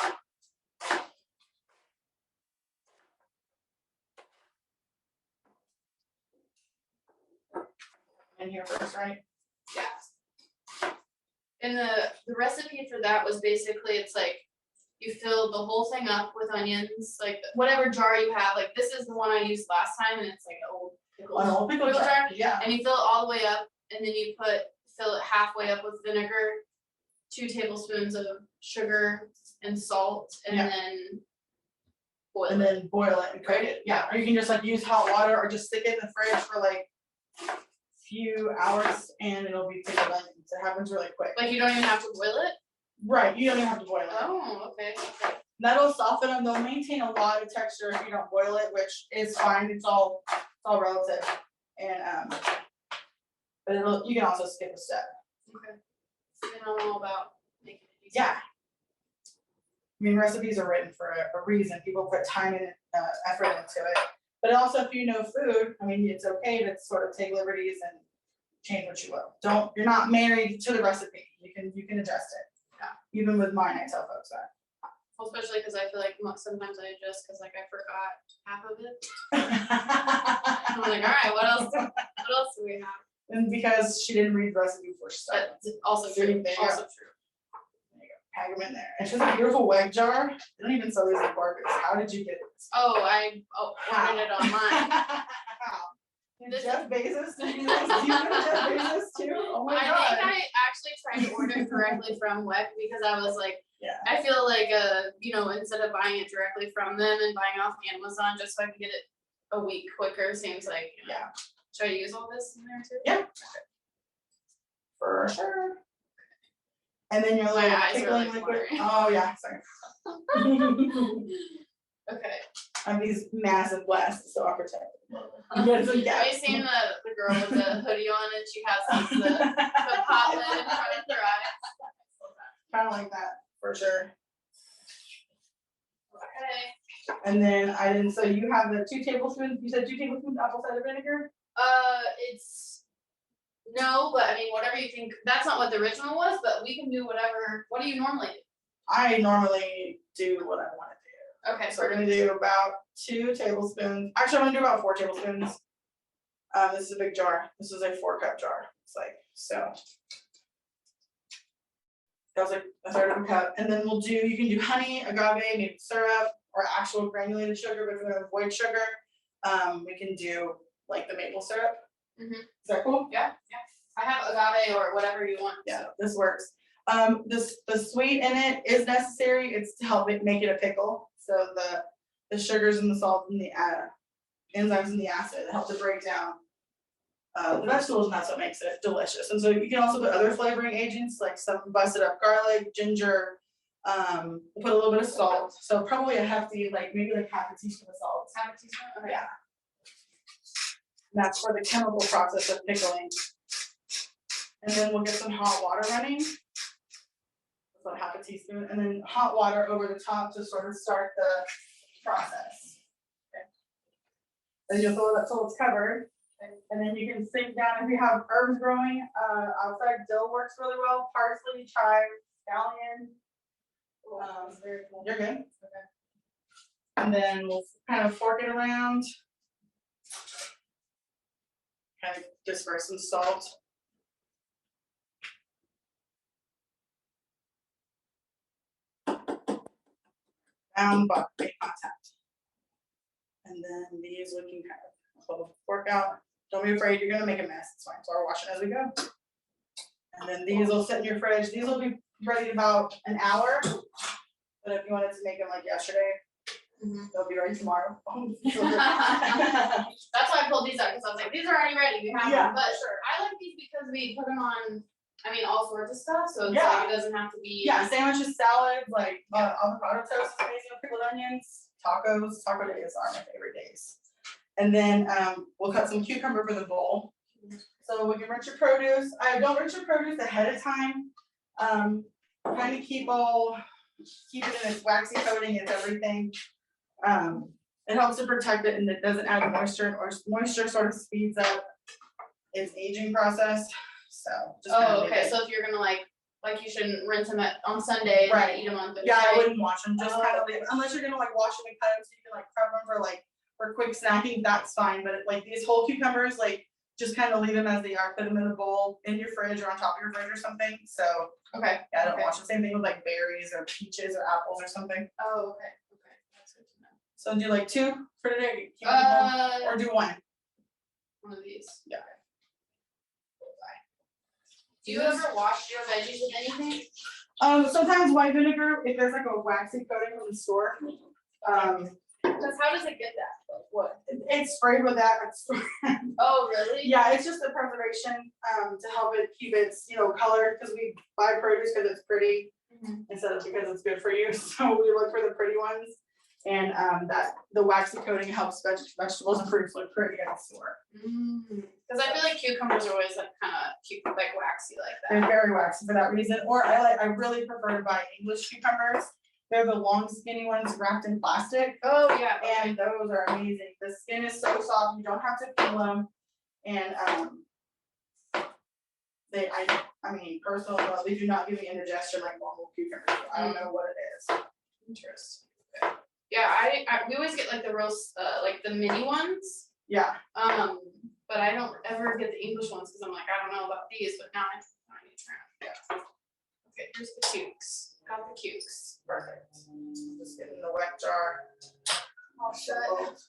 In here first, right? Yeah. And the recipe for that was basically, it's like, you fill the whole thing up with onions, like whatever jar you have, like this is the one I used last time, and it's like an old pickle. An old pickle pickle jar, yeah. And you fill it all the way up, and then you fill it halfway up with vinegar, 2 tablespoons of sugar and salt, and Yeah. then boil And it. then boil it and cook it, yeah, or you can just like use hot water or just stick it in the fridge for like few hours and it'll be pickled onions, it happens really quick. Like you don't even have to boil it? Right, you don't even have to boil it. Oh, okay. That'll soften them, they'll maintain a lot of texture if you don't boil it, which is fine, it's all relative. And but you can also skip a step. Okay. So then I'm all about making it easy. Yeah. I mean, recipes are written for a reason, people put time and effort into it. But also, if you know food, I mean, it's okay to sort of take liberties and change what you will. You're not married to the recipe, you can adjust it. Yeah. Even with mine, I tell folks that. Well, especially because I feel like sometimes I adjust because like I forgot half of it. I'm like, all right, what else do we have? And because she didn't read the recipe before she started. That's also There true, you go. also true. There you go, pack them in there. And she has a beautiful wag jar. They don't even sell these at Barker's. How did you get it? Oh, I ordered it online. How? Did This Jeff Bezos do you guys do Jeff Bezos too? Oh my I god. think I actually tried to order it directly from WEC because I was like, Yeah. I feel like instead of buying it directly from them and buying off Amazon just so I can get it a week quicker, seems like, Yeah. Should I use all this in there too? Yeah. For sure. And then your My little eyes are, pickling like, liquid. watering. Oh yeah, sorry. Okay. I have these massive glasses, so I'll protect them. Have Get some you gaps. seen the girl with the hoodie on and she has the pot lid in front of her eyes? Kind of like that, for sure. Okay. And then so you have the 2 tablespoons, you said 2 tablespoons apple cider vinegar? It's no, but I mean, whatever you think, that's not what the original was, but we can do whatever. What do you normally do? I normally do what I want to do. Okay, So we're gonna do about 2 tablespoons. Actually, I'm gonna do about 4 tablespoons. This is a big jar. This is a 4-cup jar. It's like so. That was like a third of a cup. And then you can do honey, agave, maybe syrup, or actual granulated sugar, but if you're gonna avoid sugar, We can do like the maple syrup. Mhm. Is that cool? Yeah. I have agave or whatever you want. Yeah, this works. The sweet in it is necessary. It's to help it make it a pickle. So the sugars and the salt and the enzymes and the acid help to break down the vegetables, and that's what makes it delicious. And so you can also put other flavoring agents like some busted up garlic, ginger. We'll put a little bit of salt. So probably a hefty, like maybe like half a teaspoon of salt. Half a teaspoon? Okay. Yeah. And that's for the chemical process of pickling. And then we'll get some hot water running. So half a teaspoon, and then hot water over the top to sort of start the process. Okay. Then you'll throw that till it's covered. And then you can sink down if you have herbs growing. Outside dill works really well. Parsley, chive, scallion. You're good. Okay. And then we'll kind of fork it around. Kind of disperse some salt. But make contact. And then these we can kind of fork out. Don't be afraid, you're gonna make a mess. It's fine. So I'll wash it as we go. And then these will sit in your fridge. These will be ready in about an hour. But if you wanted to make them like yesterday, they'll be ready tomorrow. That's why I pulled these out, because I was like, these are already ready. We have them. But sure, I like these because we put them on, I mean, all sorts of stuff. So it's like it doesn't have to be. Yeah, sandwiches, salads, like avocado toast is amazing with pickled onions. Tacos, taco days are my favorite days. And then we'll cut some cucumber for the bowl. So we can rinse your produce. I don't rinse your produce ahead of time. Kind of keep it in its waxy coating, it's everything. It helps to protect it and it doesn't add moisture, or moisture sort of speeds up its aging process. So just okay. So if you're gonna like you shouldn't rinse them on Sunday and then eat them on Thursday. Yeah, I wouldn't wash them. Just kind of leave, unless you're gonna like wash them and cut them so you can like prep them for quick snacking. That's fine. But like these whole cucumbers, like just kind of leave them as they are. Put them in a bowl in your fridge or on top of your fridge or something. So okay. Yeah, I don't wash them. Same thing with like berries or peaches or apples or something. Oh, okay. That's good to know. So do like 2 for today, or do 1. One of these. Yeah. Do you ever wash your veggies with anything? Sometimes white vinegar, if there's like a waxy coating from the store. Because how does it get that? Like what? It's sprayed with that. Oh, really? Yeah, it's just a preservation to help it keep its color, because we buy produce because it's pretty instead of because it's good for you. So we look for the pretty ones, and that the waxy coating helps vegetables and fruits look pretty at the store. Because I feel like cucumbers are always like kind of cute, like waxy like that. They're very waxy for that reason. Or I really prefer to buy English cucumbers. They're the long, skinny ones wrapped in plastic. Oh yeah, and those are amazing. The skin is so soft, you don't have to peel them. And I mean, personally, they do not give me indigestion like normal cucumbers. I don't know what it is. Interesting. Okay. Yeah, we always get like the roast, like the mini ones. Yeah. But I don't ever get the English ones because I'm like, I don't know about these, but now I need to try them. Yeah. Okay, here's the cukes. Got the cukes. Perfect. Just get in the wet jar. All shut.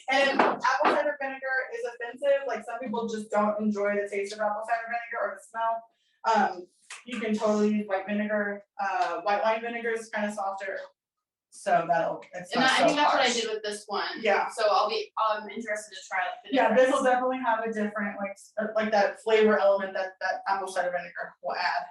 And apple cider vinegar is offensive. Like some people just don't enjoy the taste of apple cider vinegar or the smell. You can totally use white vinegar. White wine vinegar is kind of softer. So it's not so I think that's harsh. what I did with this one. Yeah. So I'm interested to try like the Yeah, difference. this will definitely have a different like that flavor element that apple cider vinegar will add.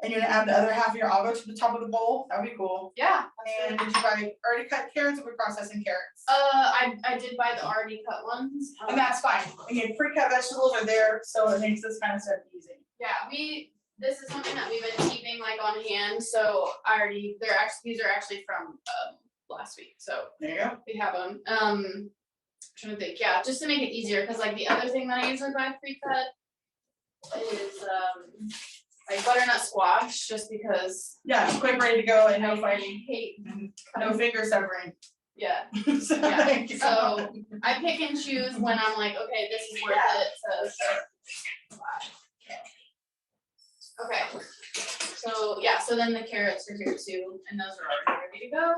And you're gonna add the other half of your avocado to the top of the bowl. That'd be cool. Yeah. And did you buy already cut carrots, or we processing carrots? I did buy the already cut ones. And that's fine. Again, pre-cut vegetables are there, so it makes this kind of stuff easy. Yeah, this is something that we've been keeping like on hand. So these are actually from last week. So there you go. We have them. I'm trying to think. Yeah, just to make it easier, because like the other thing that I usually buy pre-cut is like butternut squash, just because. Yeah, it's quick, ready to go, and no I fighting. hate. No finger severing. Yeah. So, Yeah. So I pick and choose when I'm like, okay, this is worth it. So. Okay. So, yeah, so then the carrots are here too, and those are already ready to go.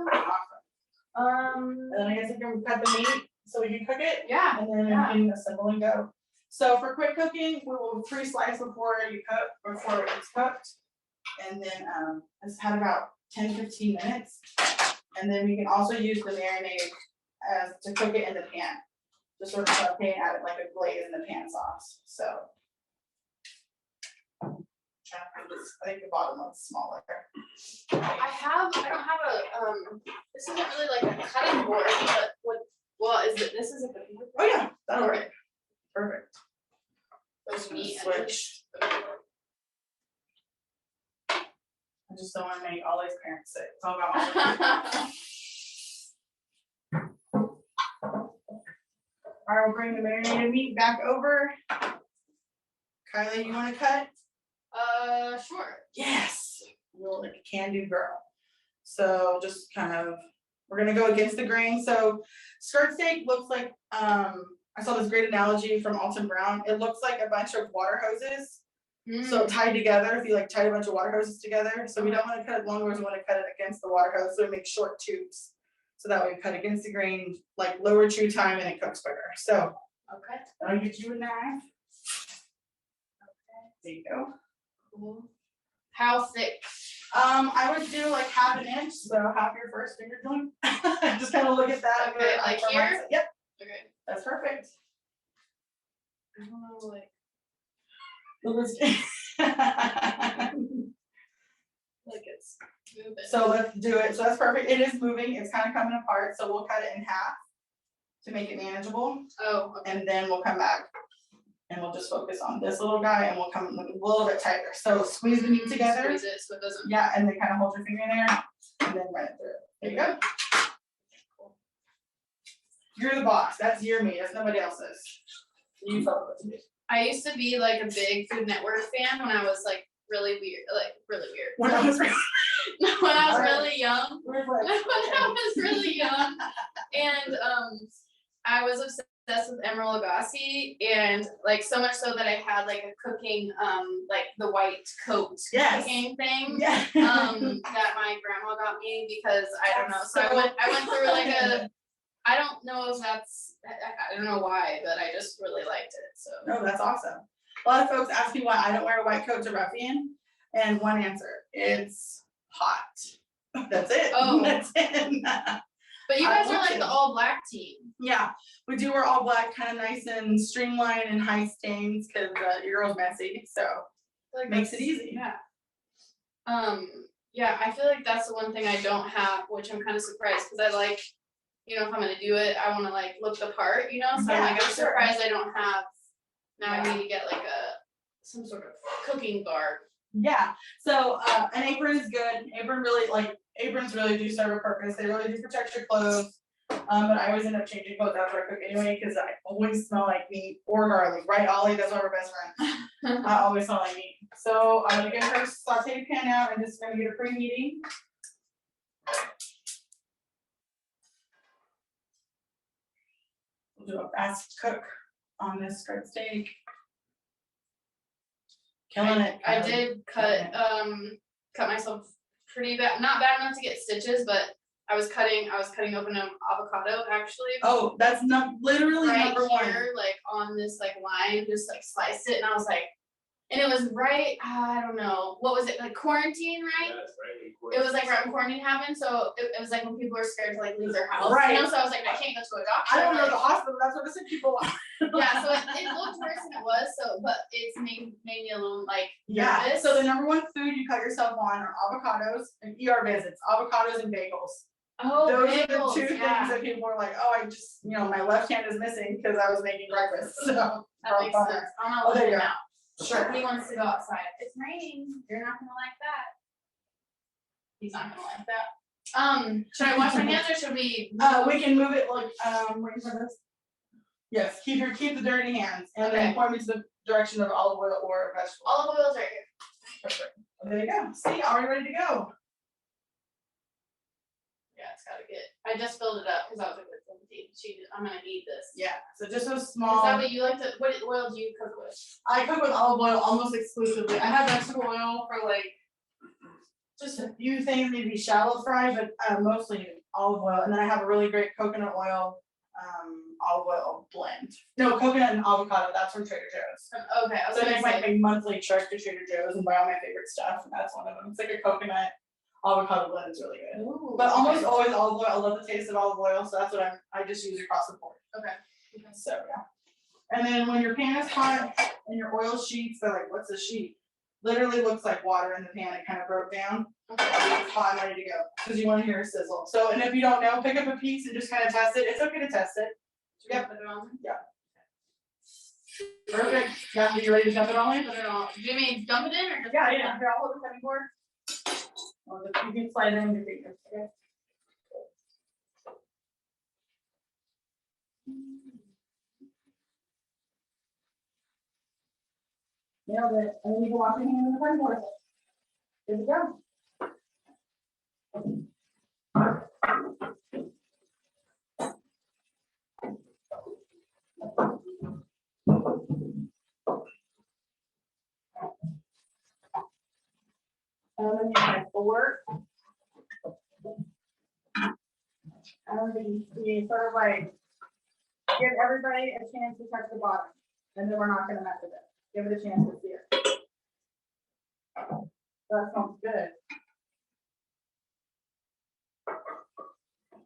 And then I guess if you cut the meat, so we can cook it, Yeah, and then we can assemble and go. So for quick cooking, we will pre-slice before it's cooked. And then, it's had about 10-15 minutes. And then we can also use the marinade as to cook it in the pan. Just sort of saute and add it like a glaze in the pan sauce, so. I think the bottom one's smaller. I don't have a, this isn't really like a cutting board, but this is a cutting board? Oh, yeah, that'll work. Perfect. Those meat. Switch. I just don't wanna make all these parents sick. It's all about I will bring the marinated meat back over. Kylie, you wanna cut? Sure. Yes. You're like a can-do girl. So just kind of, we're gonna go against the grain. So skirt steak looks like, I saw this great analogy from Alton Brown. It looks like a bunch of water hoses. So tied together, if you like tie a bunch of water hoses together. So we don't wanna cut it long, we wanna cut it against the water hose, so we make short tubes. So that way we cut against the grain, like lower chew time and it cooks quicker. So Okay. I'll get you a knife. There you go. Cool. How thick? I would do like half an inch, so half your first finger joint. Just kind of look at that. Okay, like here? Yep, Okay. that's perfect. I don't know, like it's moving. So let's do it. So that's perfect. It is moving. It's kind of coming apart. So we'll cut it in half to make it manageable. Oh, okay. And then we'll come back and we'll just focus on this little guy and we'll come in a little bit tighter. So squeeze the meat together. Squeeze it so it doesn't. Yeah, and then kind of hold your finger in there and then run it through. There you go. You're the boss. That's your meat. That's nobody else's. You tell what to do. I used to be like a big Food Network fan when I was like really weird. When I was when I was really young. When I was really young, and I was obsessed with Emeril Lagasse, and like so much so that I had like a cooking like the white coat cooking thing Yeah. that my grandma got me because I don't know. So I went through like a. I don't know if that's. I don't know why, but I just really liked it. So. No, that's awesome. A lot of folks ask me why I don't wear a white coat to Roughian, and one answer: it's hot. That's it. Oh. That's it. But you guys are like the all black team. Yeah, we do wear all black, kind of nice and streamlined and high stains because your girl's messy, so Like makes it easy. Yeah. Yeah, I feel like that's the one thing I don't have, which I'm kind of surprised because I like, you know, if I'm gonna do it, I want to like look the part, you know. So Yeah, I'm like, I'm sure. surprised I don't have. Now Yeah. I need to get like some sort of cooking garb. Yeah, so an apron is good. Aprons really do serve a purpose. They really do protect your clothes. But I always end up changing clothes after I cook anyway because I always smell like meat or garlic, right, Ollie? That's why we're best friends. I always smell like meat. So I'm gonna get her sauteed pan out and just gonna get her preheating. We'll do a fast cook on this skirt steak. Killing it. I did cut myself pretty bad, not bad enough to get stitches, but I was cutting open an avocado actually. Oh, that's literally right number one. here, like on this like line, just like sliced it, and I was like, and it was right, I don't know, what was it, like quarantine, right? Yeah, that's right. It was like right when quarantine happened, so it was like when people were scared to like leave their house, Right. you know, so I was like, I can't go to a doctor. I don't know like, the hospital, that's what I said people are. yeah, so it looked worse than it was, so, but it's made me a little like Yeah, nervous. so the number one food you cut yourself on are avocados and ER visits, avocados and bagels. Oh, Those bagels, are the two things that people are like, oh, I just, you know, my left hand is missing because I was making breakfast, so. That makes sense. I'm not Oh, there looking you go. out. Sure. He wants to go outside. It's raining. You're not gonna like that. He's not gonna like that. Should I wash my hands or should we? We can move it like, where is this? Yes, keep the dirty hands and then Okay. point me to the direction of olive oil or vegetable. Olive oil's right here. Perfect. Well, there you go. See, already ready to go. Yeah, it's gotta get. I just filled it up because I was like, it's empty. I'm gonna need this. Yeah, so just so Is small. that what you like to? What oil do you cook with? I cook with olive oil almost exclusively. I have vegetable oil for like just a few things, maybe shallow fry, but mostly olive oil. And then I have a really great coconut oil, olive oil blend. No, coconut and avocado, that's from Trader Joe's. Okay, I was So gonna it's like say, my monthly trip to Trader Joe's and buy all my favorite stuff, and that's one of them. It's like a coconut avocado blend, it's really good. ooh, But almost okay. always olive oil, I love the taste of olive oil, so that's what I just use across the board. Okay. So, yeah. And then when your pan is hot and your oil sheets, they're like, what's a sheet? Literally looks like water in the pan, it kind of broke down. Okay. It's hot and ready to go, because you want to hear a sizzle. So, and if you don't know, pick up a piece and just kind of test it. It's okay to test it. Yep. Put it on. Perfect. Yeah, are you ready to dump it all in? Put it on. Do you mean dump it in or just? Yeah, yeah. Here, I'll hold the cutting board. Or you can slide it in your fingers. Okay. Nailed it. And then you can wash your hand in the cutting board. Good to go. And then you have fork. And then you sort of like give everybody a chance to touch the bottom. And then we're not gonna mess with it. Give it a chance to sear. That sounds good.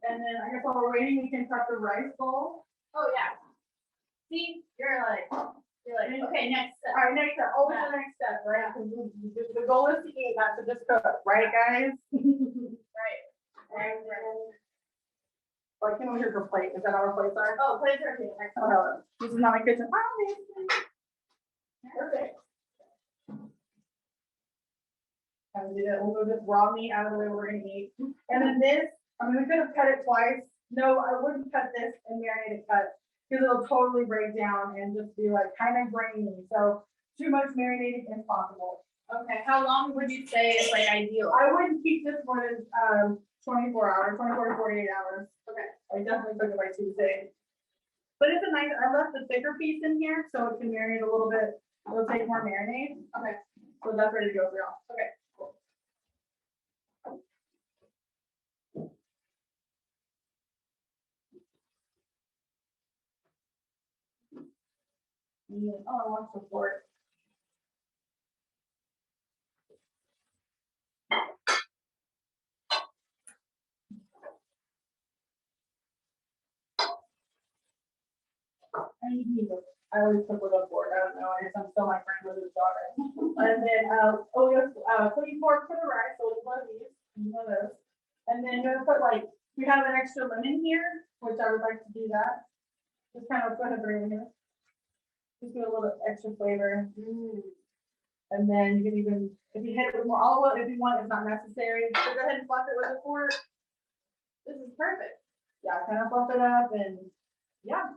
And then I guess while we're waiting, we can prep the rice bowl. Oh, yeah. See, you're like, okay, next step. All right, next step, always the next step, right? Because the goal is to eat, not to just cook, right, guys? Right. And then, well, I came over here for plate. Is that how our plates are? Oh, plates are here. Oh, no. This is not my kitchen. Perfect. And we'll move this raw meat out of the way we're gonna eat. And then this, I mean, we could have cut it twice. No, I wouldn't cut this and marinate it cut, because it'll totally break down and just be like kind of grainy. So too much marinating is possible. Okay, how long would you say is like ideal? I wouldn't keep this more than 24 hours, 24 to 48 hours. Okay. I definitely cook it by Tuesday. But it's a nice, I left the thicker piece in here so it can marinate a little bit. It'll take more marinade. Okay. So that's ready to go for y'all. Okay. Cool. Yeah. Oh, I want support. I always cook with a fork. I don't know. I guess I'm still my grandmother's daughter. And then, putting fork for the rice. So it's one of these, one of those. And then you're gonna put like, we have an extra lemon here, which I would like to do that. Just kind of put it right here. Just give it a little extra flavor. And then you can even, if you hit it with more olive oil, if you want, it's not necessary. So go ahead and fluff it with a fork. This is perfect. Yeah, kind of fluff it up and yeah.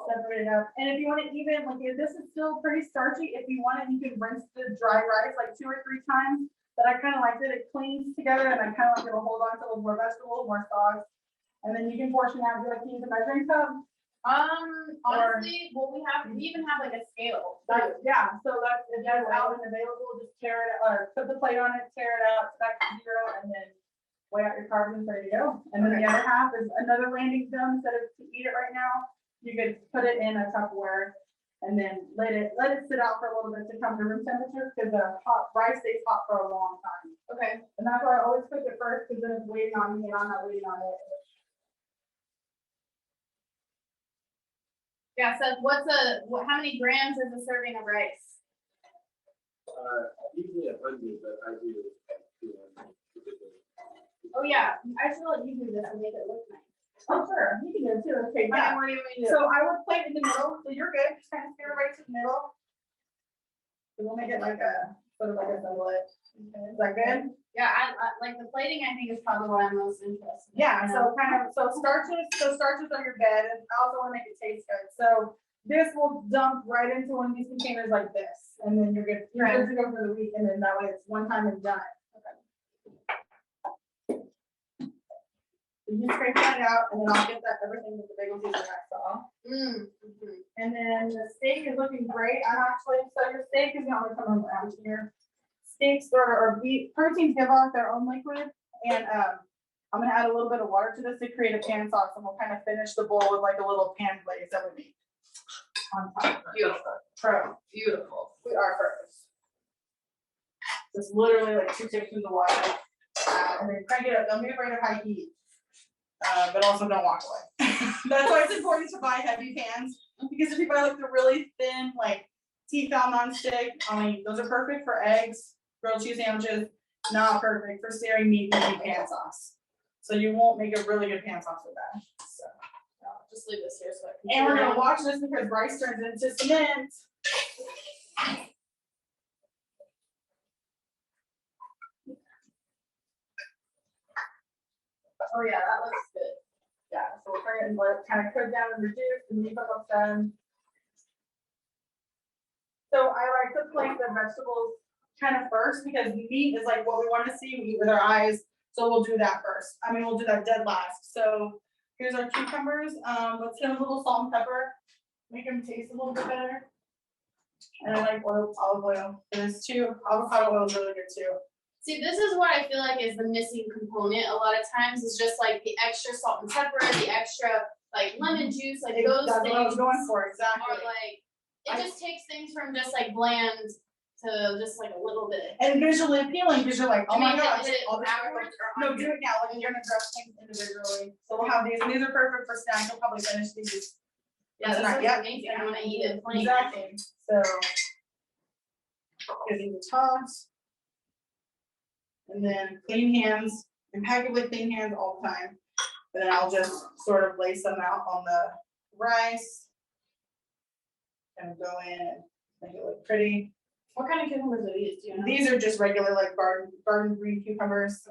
Separate it up. And if you want it even, like if this is still pretty starchy, if you want it, you can rinse the dry rice like 2 or 3 times. But I kind of like that it cleans together and I kind of like it will hold on to a little more vegetable, more sauce. And then you can portion out, do like use a measuring cup. Honestly, we even have like a scale. Yeah, so that's, if that's out and available, just tear it, or put the plate on it, tear it out, back to 0, and then weigh out your carbs and ready to go. And then the other half is another landing zone. Instead of to eat it right now, you could put it in a Tupperware and then let it sit out for a little bit to come to room temperature, because the hot rice stays hot for a long time. Okay. And that's why I always cook it first, because then it's waiting on me and I'm not waiting on it. Yeah, so how many grams is a serving of rice? Usually 100, but I do 200. Oh yeah, I should let you do this and make it look nice. Oh, sure, you can do it too. Okay, yeah. What do you mean? So I would plate in the middle, so you're good, just kind of steer right to the middle. So we'll make it like a, sort of like a doublet. Is that good? Yeah, I like the plating, I think is probably what I'm most interested in. Yeah, so starches are your bed, and I also want to make it taste good. So this will dump right into one of these containers like this, and then you're good to go for the week, and then that way it's one time and done. You scrape that out, and then I'll get that everything with the bagel juice that I saw. And then the steak is looking great. So your steak is gonna come around here. steaks or beef proteins give off their own liquid, and I'm gonna add a little bit of water to this to create a pan sauce, and we'll kind of finish the bowl with like a little pan glaze that we make on top. Beautiful. Pro. Beautiful. We are perfect. Just literally like 2 tablespoons of water, and then crank it up. Don't be afraid of high heat, but also don't walk away. That's why it's important to buy heavy pans, because if you buy like the really thin, like T-found nonstick, I mean, those are perfect for eggs, grilled cheese sandwiches, not perfect for searing meat and pan sauce. So you won't make a really good pan sauce with that. So. I'll just leave this here so I can. And we're gonna watch this because rice turns into cement. Oh yeah, that looks good. Yeah, so we'll bring it and let it kind of cook down and reduce and leave it up done. So I like to plate the vegetables kind of first because meat is like what we want to see. We eat with our eyes, so we'll do that first. I mean, we'll do that dead last. So here's our cucumbers. Let's get a little salt and pepper, make them taste a little bit better. And I like olive oil for this too. Avocado oil is really good too. See, this is what I feel like is the missing component a lot of times, is just like the extra salt and pepper, the extra like lemon juice, like those That's what I was things going for, exactly. are like, it just takes things from just like bland to just like a little bit. And visually appealing because you're like, oh my gosh, all this afterwards. no, do it now. Like you're gonna dress things individually. So we'll have these, and these are perfect for snacks. We'll probably finish these. Yeah, tonight. that's Yep. amazing. I want to eat it plain. Exactly. So getting the tops, and then clean hands, impeccably clean hands all the time. And then I'll just sort of lace them out on the rice, and go in and make it look pretty. What kind of cucumbers are these? Do you know? These are just regular like garden green cucumbers.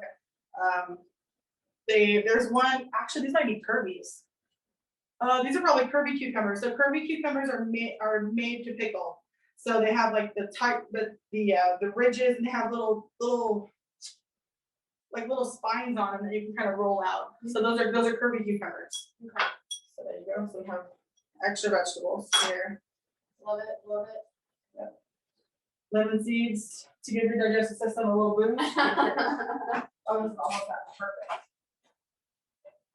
There's one, actually these might be Kirby's. These are probably Kirby cucumbers. So Kirby cucumbers are made to pickle. So they have like the ridges, and they have little spines on them that you can kind of roll out. So those are Kirby cucumbers. Okay. So there you go. So we have extra vegetables here. Love it, love it. Yep. Lemon seeds to give your digestive system a little boost. Oh, it's almost that perfect.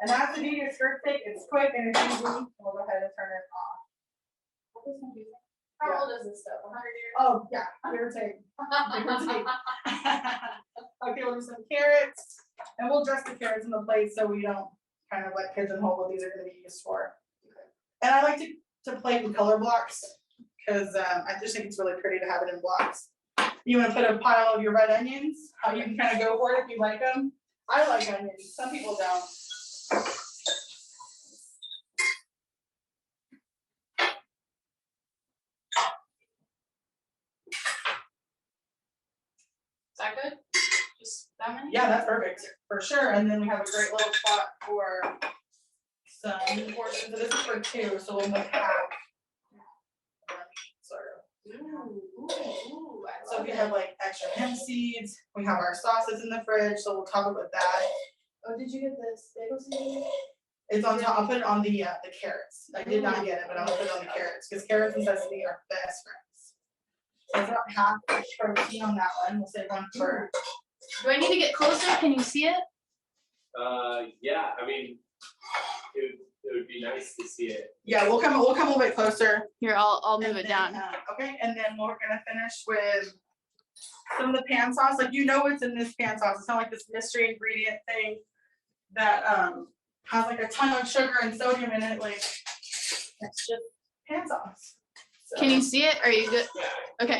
And that's the beauty of skirt steak. It's quick and it's easy. We'll go ahead and turn it off. How old is this stuff? 100 years? Oh yeah, give or take. Give or take. Okay, we'll do some carrots, and we'll dress the carrots in the plate so we don't kind of like pigeonhole what these are going to be used for. And I like to plate in color blocks because I just think it's really pretty to have it in blocks. You want to put a pile of your red onions, how you can kind of go for it if you like them. I like onions, some people don't. Is that good? Just that many? Yeah, that's perfect, for sure. And then we have a great little spot for some portions. So this is for 2, so we'll make half. Sort of. Ooh, I So love we it. have like extra hemp seeds. We have our sauces in the fridge, so we'll top it with that. Oh, did you get this bagel seasoning? It's on top. I'll put it on the carrots. I did not get it, but I'm gonna put it on the carrots because carrots and sesame are best friends. So it's about half protein on that one. We'll save one for. Do I need to get closer? Can you see it? Yeah, I mean, it would be nice to see it. Yeah, we'll come a little bit closer. Here, I'll move And it then, down. Okay, and then we're gonna finish with some of the pan sauce. Like you know what's in this pan sauce. It's not like this mystery ingredient thing that has like a ton of sugar and sodium in it. Like it's just pan sauce. So, Can you see it? Are you good? Yeah.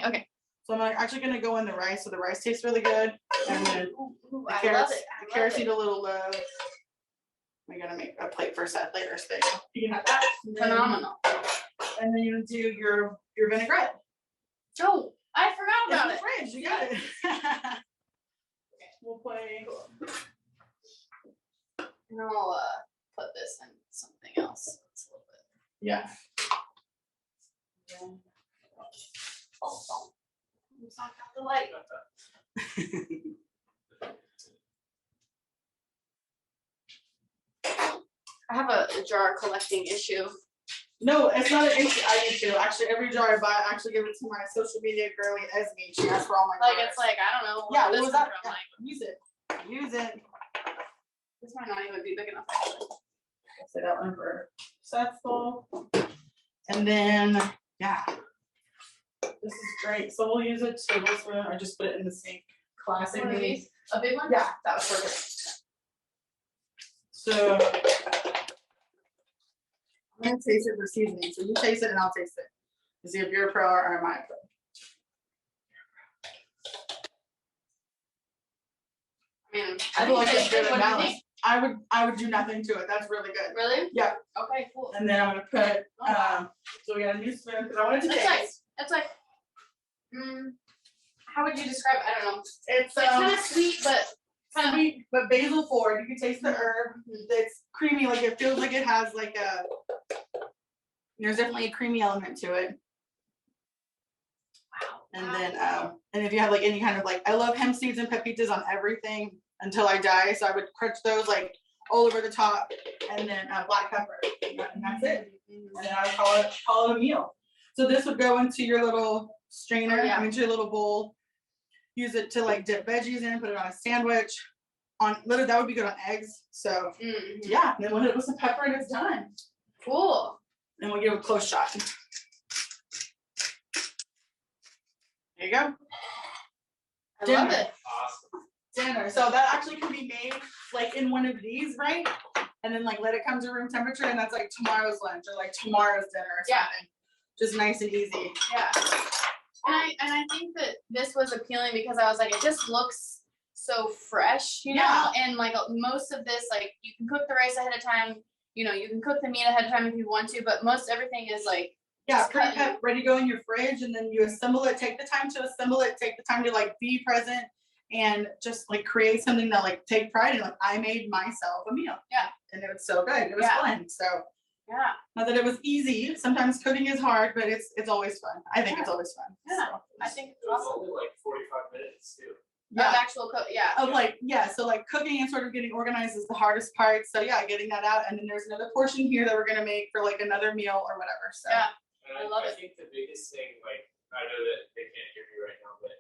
Okay. So I'm actually gonna go in the rice, so the rice tastes really good. And then Ooh, the I carrots, love it. the carrots need a little low. We're gonna make a plate for set later steak. You can have that. And then- Phenomenal. And then you do your vinaigrette. Oh, I forgot It's in about the it. fridge, you got it. We'll play. And I'll put this in something else. It's a little bit. Yeah. It's not got the light. I have a jar collecting issue. No, it's not an issue. I need to. Actually, every jar I buy, I actually give it to my social media girly Esme. She asks for all my Like jars. it's like, I don't know. Yeah, where what this was come that? from, Yeah, like, use it. Use it. this might not even be big enough. Actually. I'll say that one for successful. And then, yeah. This is great. So we'll use a tablespoon. I just put it in the sink. Classic. One of these? A big one? Yeah. That was perfect. So I'm gonna taste it for seasoning. So you taste it and I'll taste it. To see if you're a pro or am I a pro. I mean, I feel like it's it's good good. and What do you balanced. think? I would do nothing to it. That's really good. Really? Yeah. Okay, cool. And then I'm gonna put Oh, wow. so we got a new spoon because I wanted to taste. It's like, how would you describe it? I don't know. It's It's kind of sweet, but kind of. sweet, but basil forward. You can taste the herb. It's creamy, like it feels like it has like a. There's definitely a creamy element to it. Wow. And then, and if you have like any kind of like, I love hemp seeds and pepitas on everything until I die. So I would crunch those like all over the top, and then black pepper, and that's it. And then I would call it a meal. So this would go into your little strainer, into your little bowl. Use it to like dip veggies in, put it on a sandwich. On literally, that would be good on eggs. So yeah, and then we'll hit it with some pepper and it's done. Cool. And we'll give it a close shot. There you go. I love it. Awesome. Dinner. So that actually can be made like in one of these, right? And then like let it come to room temperature, and that's like tomorrow's lunch or like tomorrow's dinner or something. Just nice and easy. Yeah. And I think that this was appealing because I was like, it just looks so fresh, you know? And like most of this, like you can cook the rice ahead of time, you know, you can cook the meat ahead of time if you want to, but most everything is like pre-cut, ready to go in your fridge, and then you assemble it. Take the time to assemble it. Take the time to like be present and just like create something that like take pride in. Like I made myself a meal. Yeah. And it was so good. It was fun. So yeah. Not that it was easy. Sometimes cooking is hard, but it's always fun. I think it's always fun. Yeah. So. I think it's It was awesome. only like 45 minutes too. Of actual cook, So like cooking and sort of getting organized is the hardest part. So yeah, getting that out, and then there's another portion here that we're gonna make for like another meal or whatever. So And I love it. I think the biggest thing, like I know that they can't hear me right now, but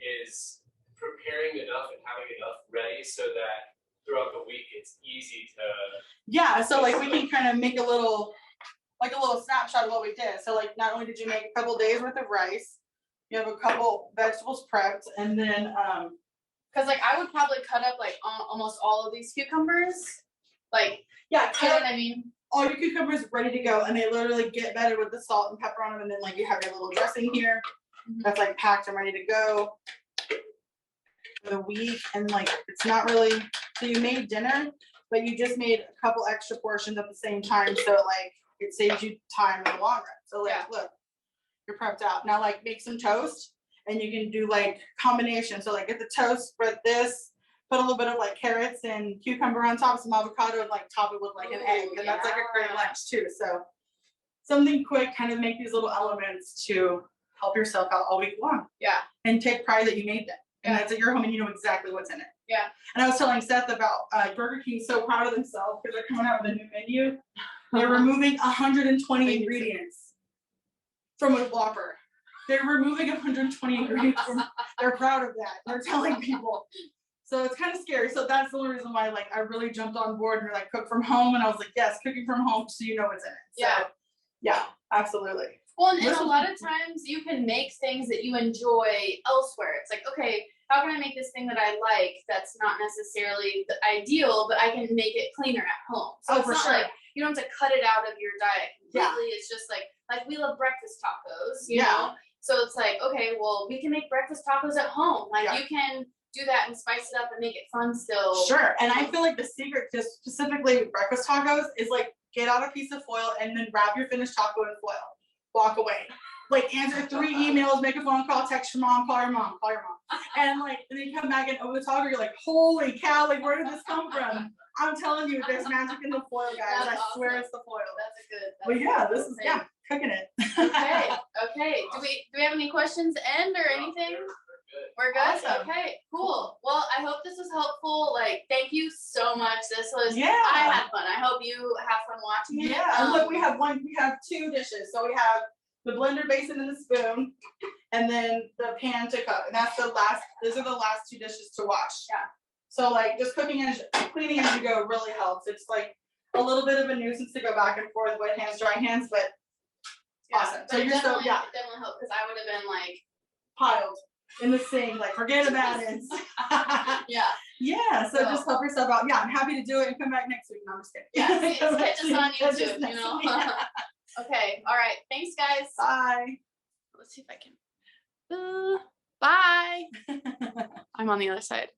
is preparing enough and having enough ready so that throughout the week it's easy to. So like we can kind of make a little snapshot of what we did. So like not only did you make a couple days worth of rice, you have a couple vegetables prepped, and then because like I would probably cut up like almost all of these cucumbers, like you know what I mean. All your cucumbers ready to go, and they literally get better with the salt and pepper on them, and then like you have your little dressing here that's like packed and ready to go for the week. And like it's not really, so you made dinner, but you just made a couple extra portions at the same time, so like it saves you time in the long run. So like look, you're prepped out. Now like make some toast, and you can do like combination. So like get the toast, spread this, put a little bit of like carrots and cucumber on top, some avocado, and like top it with like an egg. And that's like a great lunch too. So something quick, kind of make these little elements to help yourself out all week long. Yeah. And take pride that you made them. And that's at your home and you know exactly what's in it. Yeah. And I was telling Seth about Burger King so proud of themselves because they're coming out with a new menu. They're removing 120 ingredients from a Whopper. They're removing 120 ingredients from, they're proud of that. They're telling people. So it's kind of scary. So that's the only reason why like I really jumped on board and like cook from home. And I was like, yes, cooking from home so you know what's in it. So, yeah, absolutely. Well, and a lot of times you can make things that you enjoy elsewhere. It's like, okay, how can I make this thing that I like that's not necessarily the ideal, but I can make it cleaner at home. So it's not like you don't have to cut it out of your diet completely. It's just like we love breakfast tacos, you know? So it's like, okay, well, we can make breakfast tacos at home. Like you can do that and spice it up and make it fun still. Sure. And I feel like the secret to specifically breakfast tacos is like get out a piece of foil and then wrap your finished taco in foil. Walk away. Like answer 3 emails, make a phone call, text your mom, call your mom. And like then you come back and open the taco, you're like, holy cow, like where did this come from? I'm telling you, there's magic in the foil, guys. That's I swear awesome. it's the foil. That's a good. But yeah, this is cooking it. Okay. Do we have any questions to end or anything? We're good. We're good? Awesome. Okay, cool. Well, I hope this was helpful. Like, thank you so much. This was, Yeah. I had fun. I hope you have fun watching it. Yeah, and look, we have 2 dishes. So we have the blender basin and the spoon, and then the pan to cook. And those are the last 2 dishes to wash. Yeah. So like just cleaning as you go really helps. It's like a little bit of a nuisance to go back and forth, wet hands, dry hands, but awesome. But So you're so, it definitely helped because I would have been like piled in the sink, like forget about it. yeah. Yeah, so just help yourself out. Yeah, I'm happy to do it and come back next week. No, I'm just kidding. Yeah, catch us on Catch us YouTube, next you know. week. Okay, all right. Thanks, guys. Bye. Let's see if I can. Bye. I'm on the other side.